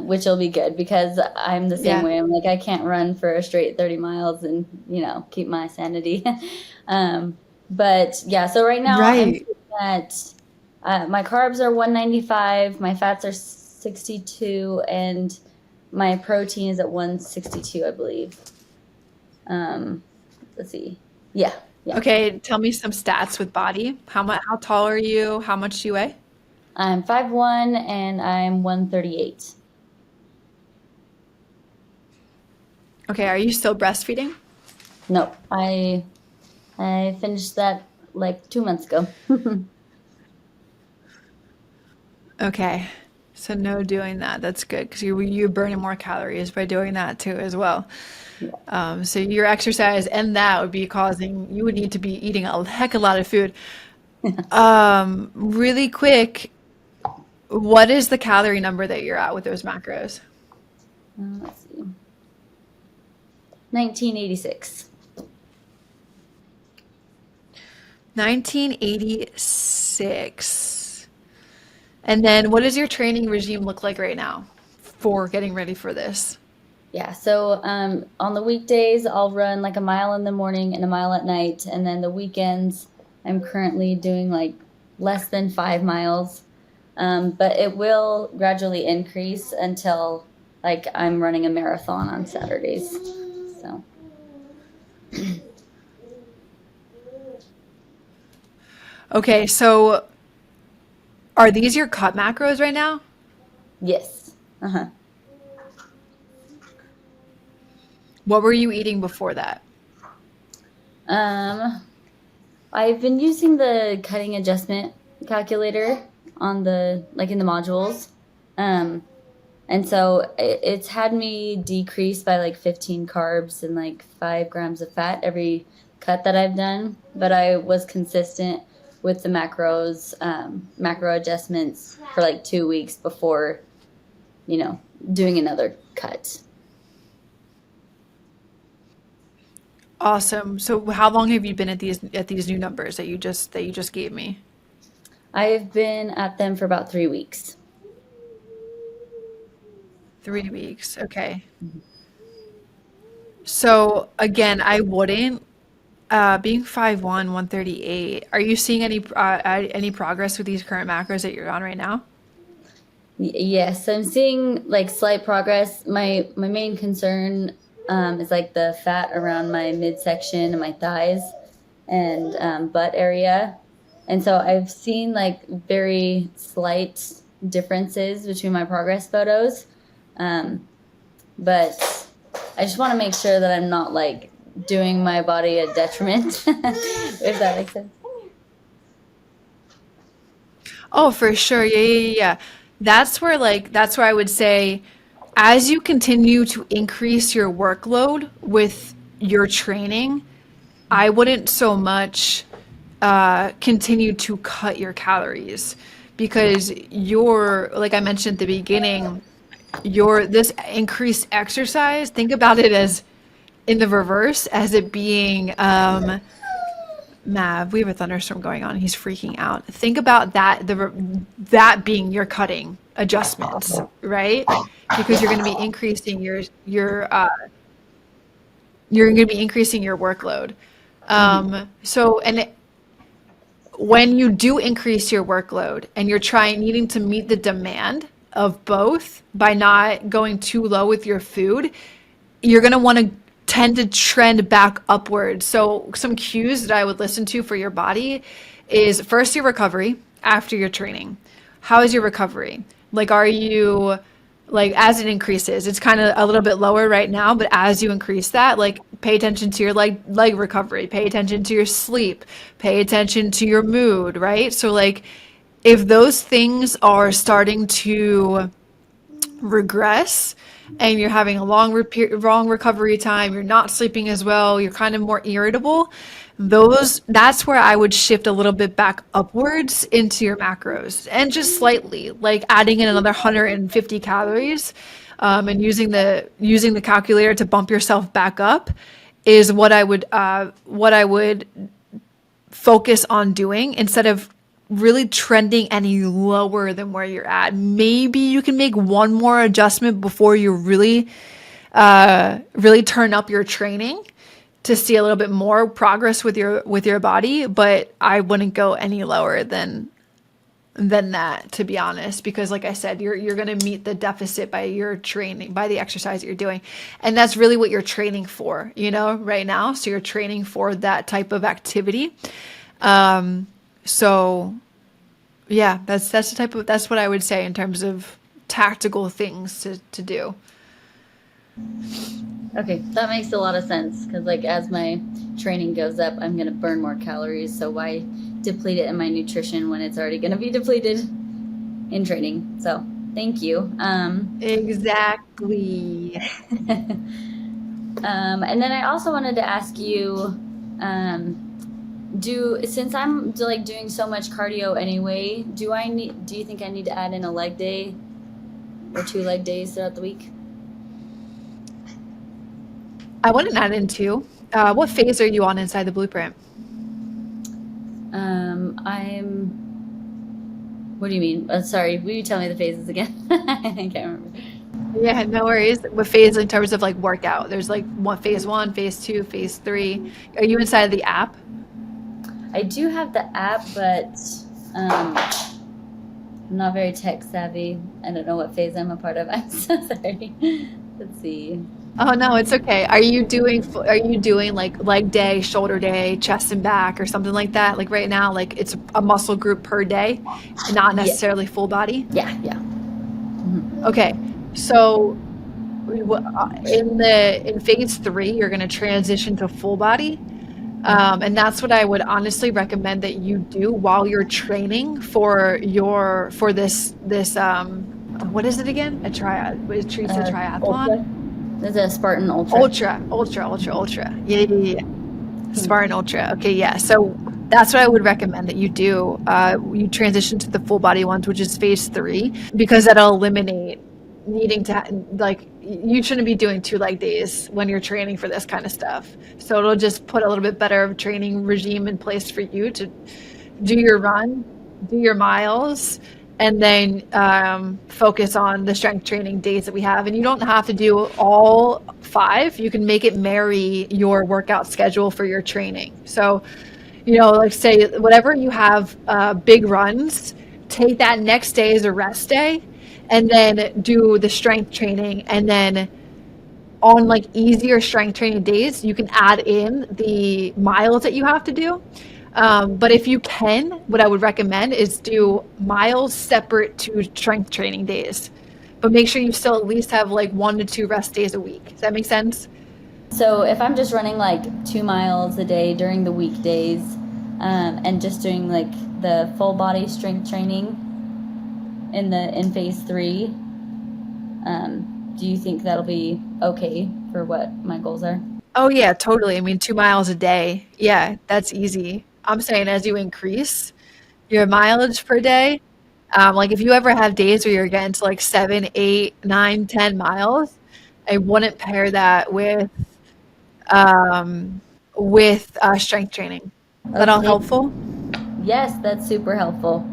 which will be good because I'm the same Yeah. way. I'm like, I can't run for a straight 30 miles and keep my sanity. But yeah, so right now I'm Right. at my carbs are 195, my fats are 62, and my protein is at 162, I believe. Let's see. Yeah. Okay, tell me some stats with body. How tall are you? How much do you weigh? I'm 5'1" and I'm 138. Okay, are you still breastfeeding? No, I finished that like 2 months ago. Okay. So no doing that. That's good because you're burning more calories by doing that too as well. So your exercise and that would be causing you would need to be eating a heck of a lot of food. Really quick, what is the calorie number that you're at with those macros? Let's see. 1986. 1986. And then what does your training regime look like right now for getting ready for this? Yeah, so on the weekdays, I'll run like a mile in the morning and a mile at night. And then the weekends, I'm currently doing like less than 5 miles. But it will gradually increase until like I'm running a marathon on Saturdays. So Okay, so are these your cut macros right now? yes. Uh-huh. What were you eating before that? Um, I've been using the cutting adjustment calculator on the like in the modules. Um, and so it's had me decrease by like 15 carbs and like 5 grams of fat every cut that I've done. But I was consistent with the macro adjustments for like 2 weeks before, doing another cut. Awesome. So how long have you been at these new numbers that you just gave me? I've been at them for about 3 weeks. 3 weeks. Okay. So again, I wouldn't being 5'1", 138. Are you seeing any progress with these current macros that you're on right now? Yes, I'm seeing like slight progress. My main concern is like the fat around my midsection and my thighs and butt area. And so I've seen like very slight differences between my progress photos. But I just want to make sure that I'm not like doing my body a detriment, if that makes sense. Oh, for sure. Yeah. That's where I would say as you continue to increase your workload with your training, I wouldn't so much continue to cut your calories because like I mentioned at the beginning, this increased exercise, think about it as in the reverse as it being Mav, we have a thunderstorm going on. He's freaking out. Think about that being your cutting adjustments, right? Because you're going to be increasing you're going to be increasing your workload. When you do increase your workload and you're needing to meet the demand of both by not going too low with your food, you're going to want to tend to trend back upwards. So some cues that I would listen to for your body is first your recovery after your training. How is your recovery? Like, are you like as it increases, it's kind of a little bit lower right now, but as you increase that, like pay attention to your leg recovery, pay attention to your sleep, pay attention to your mood, right? So like if those things are starting to regress and you're having a long recovery time, you're not sleeping as well, you're kind of more irritable, that's where I would shift a little bit back upwards into your macros and just slightly like adding in another 150 calories and using the calculator to bump yourself back up is what I would focus on doing instead of really trending any lower than where you're at. Maybe you can make one more adjustment before you really turn up your training to see a little bit more progress with your body, but I wouldn't go any lower than that, to be honest, because like I said, you're going to meet the deficit by your training, by the exercise that you're doing. And that's really what you're training for, right now. So you're training for that type of activity. So yeah, that's what I would say in terms of tactical things to do. Okay, that makes a lot of sense because like as my training goes up, I'm gonna burn more calories. So why deplete it in my nutrition when it's already gonna be depleted in training? So thank Thank you. Exactly. And then I also wanted to ask you, since I'm like doing so much cardio anyway, do you think I need to add in a leg day or 2 leg days throughout the week? I wouldn't add in two. What phase are you on inside the blueprint? What do you mean? Sorry, will you tell me the phases again? I can't remember. Yeah, no worries. What phase in terms of like workout? There's like phase one, phase two, phase three. Are you inside of the app? I do have the app, but I'm not very tech savvy. I don't know what phase I'm a part of. I'm so sorry. Let's see. Oh no, it's okay. Are you doing like leg day, shoulder day, chest and back or something like that? Like right now, like it's a muscle group per day and not Yeah. necessarily full body? Yeah. Okay. So in phase 3, you're going to transition to full body. And that's what I would honestly recommend that you do while you're training for this what is it again? A triad. What is Teresa triathlon? There's a Spartan Ultra. Ultra. Yeah. Spartan Ultra. Okay, yeah. So that's what I would recommend that you do. You transition to the full body ones, which is phase 3, because that'll eliminate needing to you shouldn't be doing 2 leg days when you're training for this kind of stuff. So it'll just put a little bit better of a training regime in place for you to do your run, do your miles, and then focus on the strength training days that we have. And you don't have to do all 5. You can make it marry your workout schedule for your training. So, like say whatever you have big runs, take that next day as a rest day and then do the strength training. And then on like easier strength training days, you can add in the miles that you have to do. But if you can, what I would recommend is do miles separate to strength training days. But make sure you still at least have like 1 to 2 rest days a week. Does that make sense? So if I'm just running like 2 miles a day during the weekdays, and just doing like the full body strength training in phase 3, do you think that'll be okay for what my goals are? Oh yeah, totally. I mean, 2 miles a day. Yeah, that's easy. I'm saying as you increase your mileage per day, like if you ever have days where you're getting to like 7, 8, 9, 10 miles, I wouldn't pair that with strength training. Is that all Okay. helpful? Yes, that's super helpful.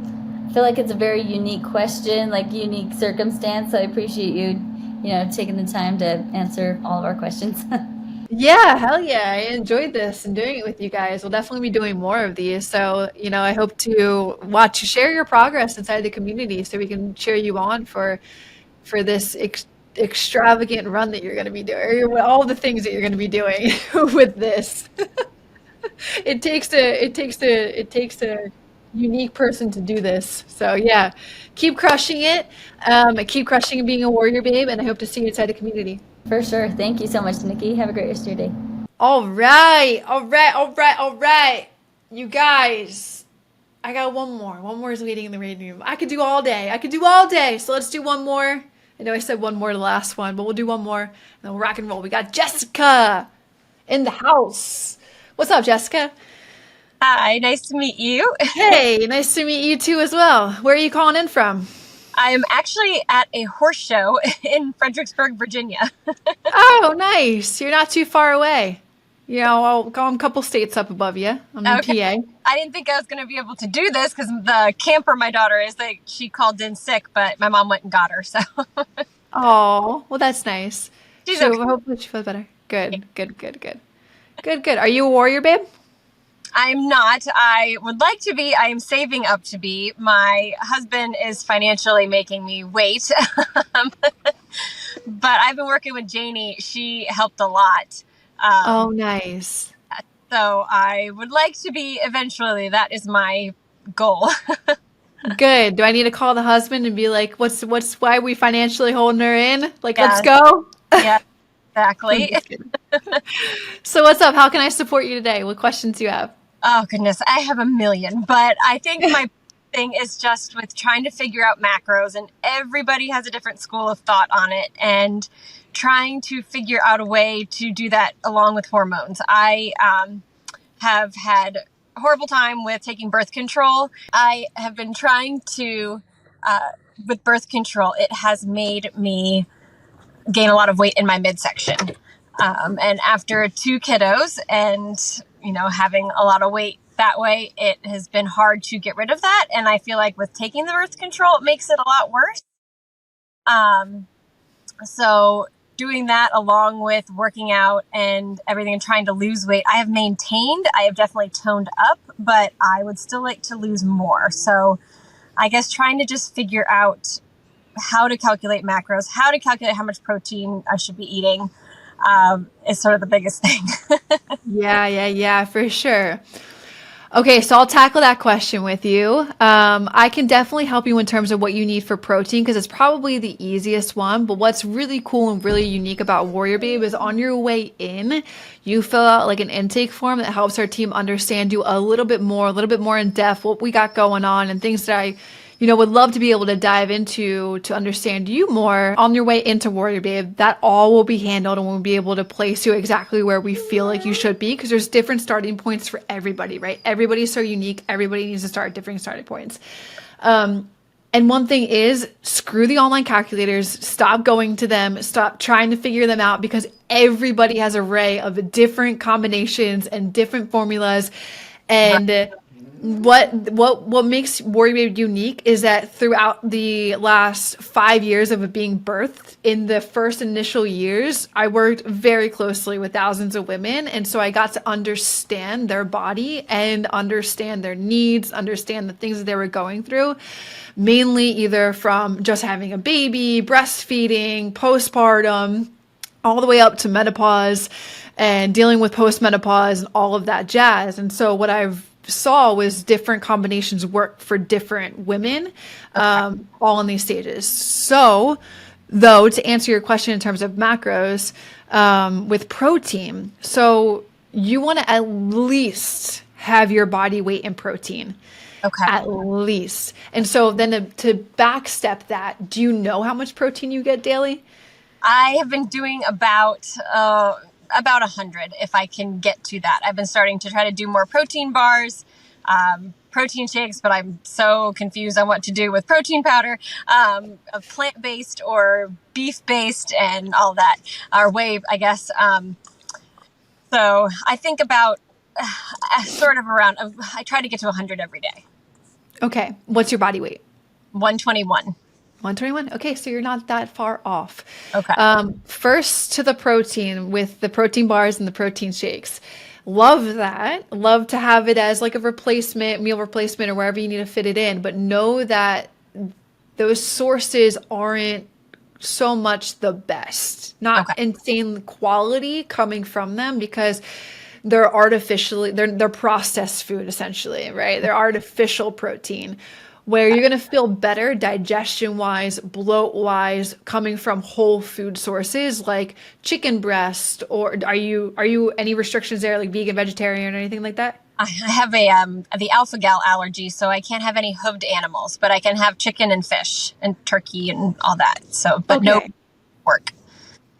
I feel like it's a very unique question, like unique circumstance. So I appreciate you taking the time to answer all of our questions. Yeah, hell yeah. I enjoyed this and doing it with you guys. We'll definitely be doing more of these. So, I hope to watch you share your progress inside the community so we can cheer you on for this extravagant run that you're going to be doing, or all the things that you're going to be doing with this. It takes a unique person to do this. So yeah, keep crushing it. Keep crushing being a warrior babe, and I hope to see you inside the community. For sure. Thank you so much, Nikki. Have a great rest of your day. All right. You guys, I got one more. One more is waiting in the waiting room. I could do all day. So let's do one more. I know I said one more to the last one, but we'll do one more and then we'll rock and roll. We got Jessica in the house. What's up, Jessica? Hi, nice to meet you. Hey, nice to meet you too as well. Where are you calling in from? I'm actually at a horse show in Fredericksburg, Virginia. Oh, nice. You're not too far away. I'm a couple states up above you. I'm in PA. I didn't think I was going to be able to do this because the camper my daughter is, she called in sick, but my mom went and got her. So. Oh, well, that's nice. She's So okay. hopefully she feels better. Good. Are you a warrior, babe? I'm not. I would like to be. I am saving up to be. My husband is financially making me wait. But I've been working with Janie. She helped a lot. Oh, nice. So I would like to be eventually. That is my goal. Good. Do I need to call the husband and be like, why are we financially holding her in? Like, Yeah. let's go? Yeah, exactly. So what's up? How can I support you today? What questions do you have? Oh, goodness. I have a million, but I think my thing is just with trying to figure out macros, and everybody has a different school of thought on it, and trying to figure out a way to do that along with hormones. I have had a horrible time with taking birth control. I have been trying to, with birth control, it has made me gain a lot of weight in my midsection. And after 2 kiddos and, having a lot of weight that way, it has been hard to get rid of that. And I feel like with taking the birth control, it makes it a lot worse. So doing that along with working out and everything and trying to lose weight, I have maintained. I have definitely toned up, but I would still like to lose more. So I guess trying to just figure out how to calculate macros, how to calculate how much protein I should be eating is sort of the biggest thing. Yeah, for sure. Okay, so I'll tackle that question with you. I can definitely help you in terms of what you need for protein because it's probably the easiest one. But what's really cool and really unique about WarriorBabe is on your way in, you fill out like an intake form that helps our team understand you a little bit more in depth, what we got going on and things that I would love to be able to dive into to understand you more on your way into WarriorBabe. That all will be handled and we'll be able to place you exactly where we feel like you should be because there's different starting points for everybody, right? Everybody's so unique. Everybody needs to start at different starting points. And one thing is screw the online calculators. Stop going to them. Stop trying to figure them out because everybody has an array of different combinations and different formulas. And what makes WarriorBabe unique is that throughout the last 5 years of it being birthed, in the first initial years, I worked very closely with thousands of women. And so I got to understand their body and understand their needs, understand the things that they were going through, mainly either from just having a baby, breastfeeding, postpartum, all the way up to menopause and dealing with postmenopause and all of that jazz. And so what I've saw was different combinations work for different women, all in these stages. So, though, to answer your question in terms of macros, with protein, so you want to at least have your body weight in protein. Okay. At least. And so then to backstep that, do you know how much protein you get daily? I have been doing about 100 if I can get to that. I've been starting to try to do more protein bars, protein shakes, but I'm so confused on what to do with protein powder, of plant-based or beef-based and all that, or whey, I guess. So I think about sort of around, I try to get to 100 every day. Okay. What's your body weight? 121. 121. Okay, so you're not that far off. Okay. First to the protein with the protein bars and the protein shakes. Love that. Love to have it as like a replacement, meal replacement, or wherever you need to fit it in. But know that those sources aren't so much the best. Not insane quality coming from them because they're they're processed food essentially, right? They're artificial protein. Where you're going to feel better digestion-wise, bloat-wise, coming from whole food sources like chicken breast, or are you any restrictions there, like vegan, vegetarian, or anything like that? I have the alpha-gal allergy, so I can't have any hooved animals, but I can have chicken and fish and turkey and all that. So, but no pork.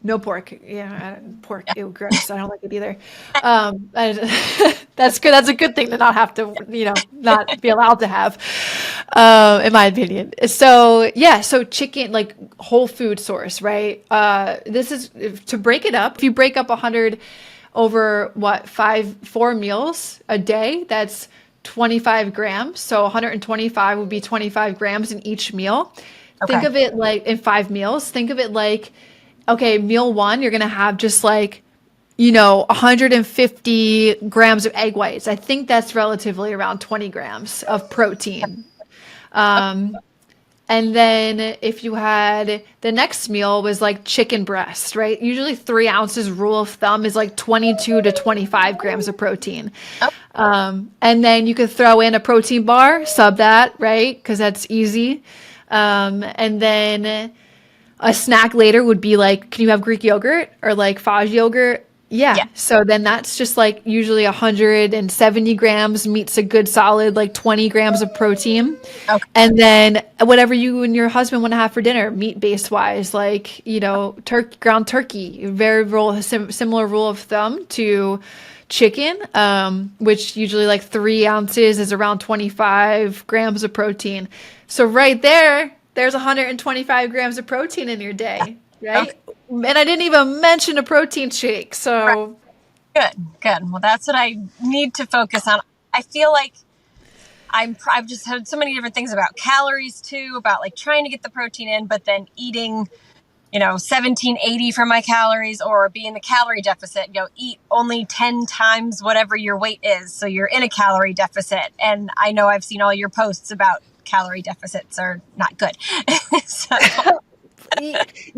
No pork. Yeah, pork. Ew, gross. I don't like it either. That's good. That's a good thing to not have to, not be allowed to have, in my opinion. So yeah, so chicken, like whole food source, right? This is to break it up. If you break up 100 over 4 meals a day, that's 25 grams. So 125 would be 25 grams in each meal. Okay. Think of it like in 5 meals. Think of it like, okay, meal 1, you're going to have just like, 150 grams of egg whites. I think that's relatively around 20 grams of protein. And then if you had the next meal was like chicken breast, right? Usually 3 ounces rule of thumb is like 22 to 25 grams of protein. And then you could throw in a protein bar, sub that, right? Because that's easy. And then a snack later would be like, can you have Greek yogurt or like Fage yogurt? Yeah. Yeah. So then that's just like usually 170 grams meets a good solid like 20 grams of protein. Okay. And then whatever you and your husband want to have for dinner, meat based wise, like, ground turkey, similar rule of thumb to chicken, which usually like 3 ounces is around 25 grams of protein. So right there's 125 grams of protein in your day, Okay. right? And I didn't even mention a protein shake. Right. So Good. Good. Well, that's what I need to focus on. I feel like I've just heard so many different things about calories too, about like trying to get the protein in, but then eating, 1780 for my calories, or be in the calorie deficit, eat only 10 times whatever your weight is. So you're in a calorie deficit. And I know I've seen all your posts about calorie deficits are not good. So,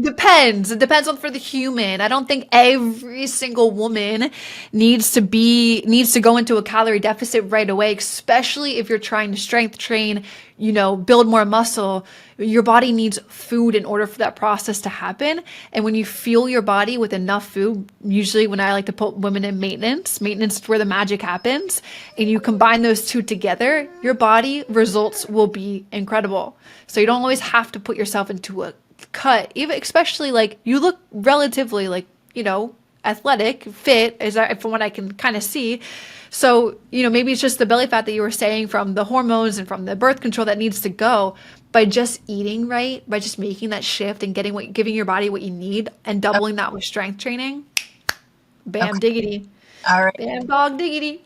depends. It depends on for the human. I don't think every single woman needs to go into a calorie deficit right away, especially if you're trying to strength train, build more muscle. Your body needs food in order for that process to happen. And when you fuel your body with enough food, usually when I like to put women in maintenance is where the magic happens. And you combine those two together, your body results will be incredible. So you don't always have to put yourself into a cut, even especially like you look relatively like, athletic, fit, from what I can kind of see. So, maybe it's just the belly fat that you were saying from the hormones and from the birth control that needs to go. By just eating right, by just making that shift and giving your body what you need and doubling that with strength training. Bam okay. diggity. All right. Bam dog diggity.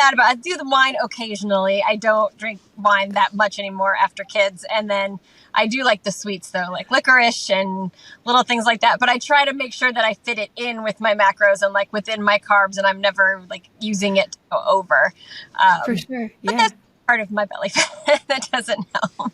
I do the wine occasionally. I don't drink wine that much anymore after kids. And then I do like the sweets though, like licorice and little things like that. But I try to make sure that I fit it in with my macros and like within my carbs, and I'm never like using it to go over. For sure. But Yeah. that's part of my belly fat. That doesn't help.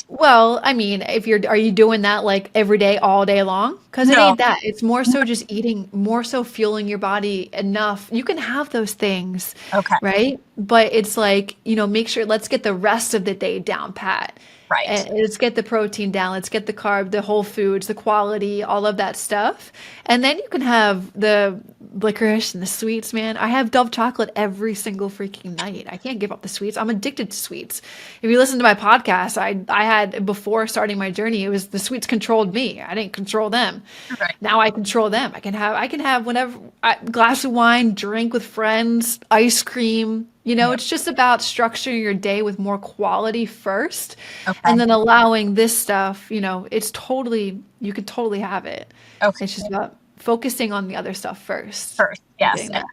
Well, I mean, are you doing that like every day, all day long? Because it No. ain't that. It's more so just eating, more so fueling your body enough. You can have those things, Okay. right? But it's like, make sure, let's get the rest of the day down pat. Right. And let's get the protein down. Let's get the carb, the whole foods, the quality, all of that stuff. And then you can have the licorice and the sweets, man. I have Dove chocolate every single freaking night. I can't give up the sweets. I'm addicted to sweets. If you listen to my podcast, I had, before starting my journey, it was the sweets controlled me. I didn't control them. Right. Now I control them. I can have whenever glass of wine, drink with friends, ice cream. It's just about structuring your day with more quality first, Okay. and then allowing this stuff, you could totally have it. Okay. It's just about focusing on the other stuff first. First, yes. Getting that.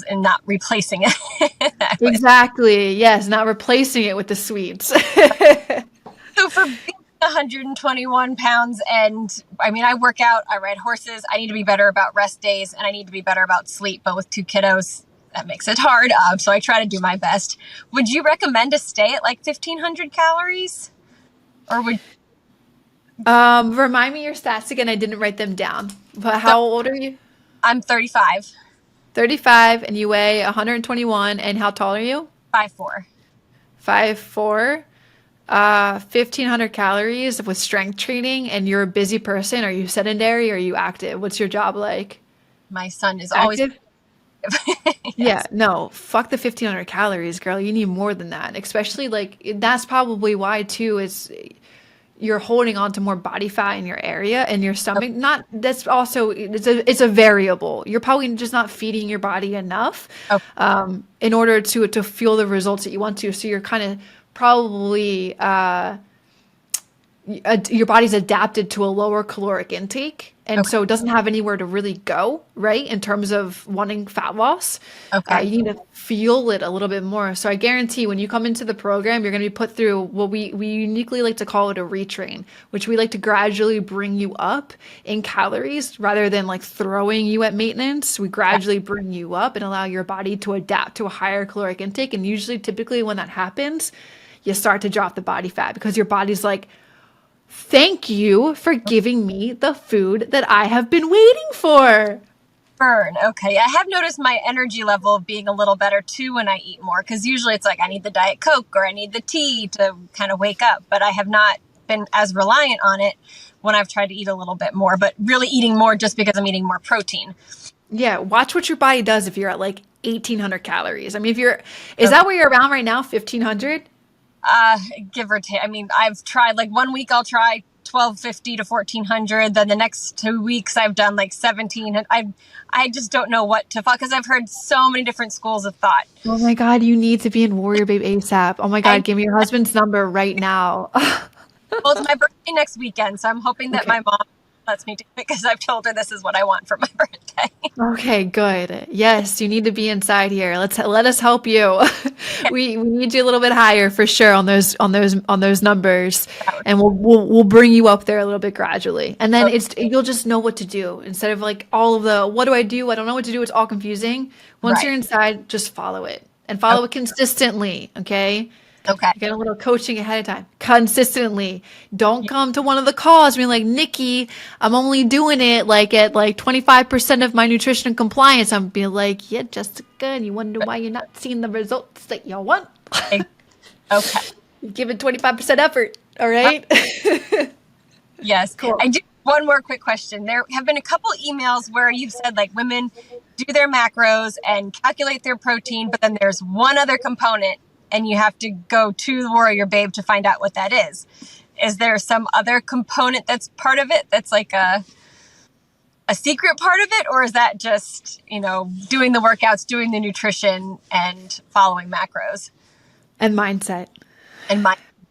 And not replacing it. That way. Exactly. Yes. Not replacing it with the sweets. So for being 121 pounds, and I mean, I work out, I ride horses, I need to be better about rest days, and I need to be better about sleep. But with 2 kiddos, that makes it hard. So I try to do my best. Would you recommend to stay at like 1,500 calories? Or would Remind me your stats again. I didn't write them down. But how old are you? I'm 35, 35, and you weigh 121. And how tall are you? 5'4"? 5'4". 1,500 calories with strength training, and you're a busy person. Are you sedentary or are you active? What's your job like? My son is always Active? Yes. Yeah, no, fuck the 1,500 calories, girl. You need more than that. Especially like that's probably why too is you're holding on to more body fat in your area and your stomach. Not that's also it's a variable. You're probably just not feeding your body enough in order to fuel the results that you want to. So you're kind of probably your body's adapted to a lower caloric intake, and so it doesn't have anywhere to really go, right, in terms of wanting fat loss. You need to fuel it a little bit more. So I guarantee when you come into the program, you're going to be put through what we uniquely like to call it a retrain, which we like to gradually bring you up in calories rather than like throwing you at maintenance. We gradually bring you up and allow your body to adapt to a higher caloric intake. And usually, typically when that happens, you start to drop the body fat because your body's like, thank you for giving me the food that I have been waiting for. Burn. Okay. I have noticed my energy level being a little better too when I eat more, because usually it's like I need the Diet Coke or I need the tea to kind of wake up, but I have not been as reliant on it. when I've tried to eat a little bit more, but really eating more just because I'm eating more protein. Yeah, watch what your body does if you're at like 1,800 calories. I mean, is that where you're around right now? 1,500? Give or take. I mean, I've tried like 1 week I'll try 1,250 to 1,400. Then the next 2 weeks I've done like 17. And I just don't know what to follow because I've heard so many different schools of thought. Oh my God, you need to be in WarriorBabe ASAP. Oh my God, give me your husband's number right now. Well, it's my birthday next weekend, so I'm hoping that my mom lets me do it because I've told her this is what I want for my birthday. Okay, good. Yes, you need to be inside here. Let us help you. We need you a little bit higher for sure on those numbers, and we'll bring you up there a little bit gradually. And then you'll just know what to do instead of like all of the what do I do? I don't know what to do. It's all confusing. Once you're inside, just follow it and follow it consistently. Okay. Okay. Get a little coaching ahead of time. Consistently. Don't come to one of the calls being like, Nikki, I'm only doing it like at like 25% of my nutrition and compliance. I'm being like, yeah, Jessica, and you wonder why you're not seeing the results that you want. Okay. Give it 25% effort. All right. Yes. Cool. I do one more quick question. There have been a couple emails where you've said like women do their macros and calculate their protein, but then there's one other component and you have to go to the WarriorBabe to find out what that is. Is there some other component that's part of it that's like a secret part of it? Or is that just, doing the workouts, doing the nutrition and following macros? And mindset.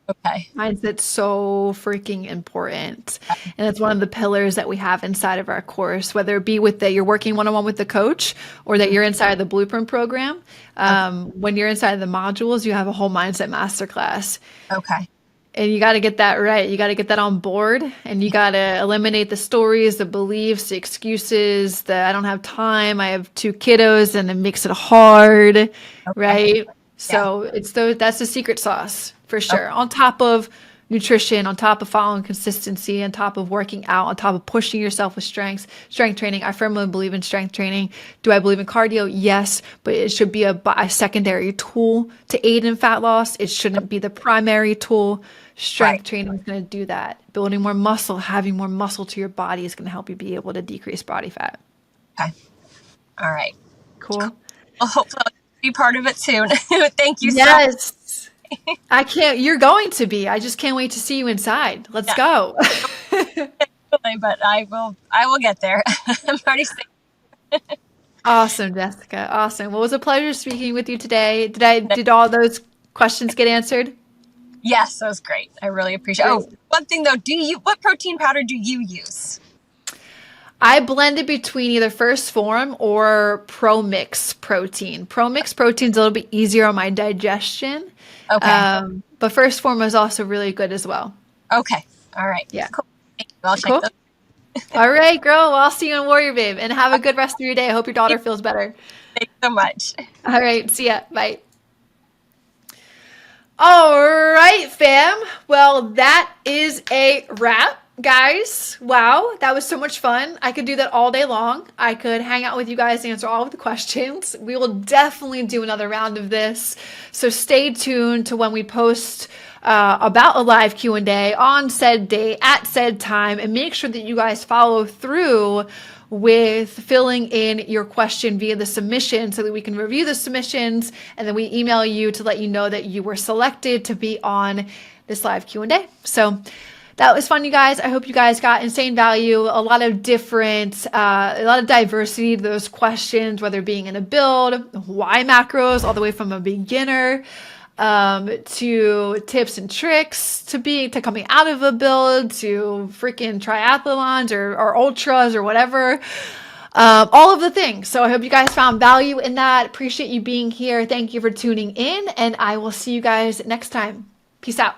Okay. Mindset's so freaking important. And it's one of the pillars that we have inside of our course, whether it be you're working one-on-one with the coach or that you're inside the blueprint program. When you're inside the modules, you have a whole mindset masterclass. Okay. And you got to get that right. You got to get that on board, and you got to eliminate the stories, the beliefs, the excuses that I don't have time. I have 2 kiddos and it makes it hard. Right. So that's the secret sauce for sure. On top of nutrition, on top of following consistency, on top of working out, on top of pushing yourself with strength training. I firmly believe in strength training. Do I believe in cardio? Yes, but it should be a secondary tool to aid in fat loss. It shouldn't be the primary tool. Strength training is going to do that. Building more muscle, having more muscle to your body is going to help you be able to decrease body fat. Okay. All right. Cool. Well, hopefully I'll be part of it soon. Thank you so much. Yes. I can't. You're going to be. I just can't wait to see you inside. Let's go. But I will get there. I'm already saying. Awesome, Jessica. Awesome. Well, it was a pleasure speaking with you today. Did all those questions get answered? Yes, that was great. I really appreciate it. Oh, one thing though, what protein powder do you use? I blended between either First Form or Pro Mix protein. Pro Mix protein's a little bit easier on my digestion. Okay. But First Form is also really good as well. Okay. All right. Yeah. Cool. I'll check those. All right, girl. Well, I'll see you in WarriorBabe, and have a good rest of your day. I hope your daughter feels better. Thanks so much. All right. See ya. Bye. All right, fam. Well, that is a wrap. Guys, wow, that was so much fun. I could do that all day long. I could hang out with you guys, answer all of the questions. We will definitely do another round of this. So stay tuned to when we post about a live Q&A on said day at said time, and make sure that you guys follow through with filling in your question via the submission so that we can review the submissions, and then we email you to let you know that you were selected to be on this live Q&A. So that was fun, you guys. I hope you guys got insane value, a lot of diversity to those questions, whether being in a build, why macros, all the way from a beginner to tips and tricks to coming out of a build, to freaking triathlons or ultras or whatever. All of the things. So I hope you guys found value in that. Appreciate you being here. Thank you for tuning in, and I will see you guys next time. Peace out.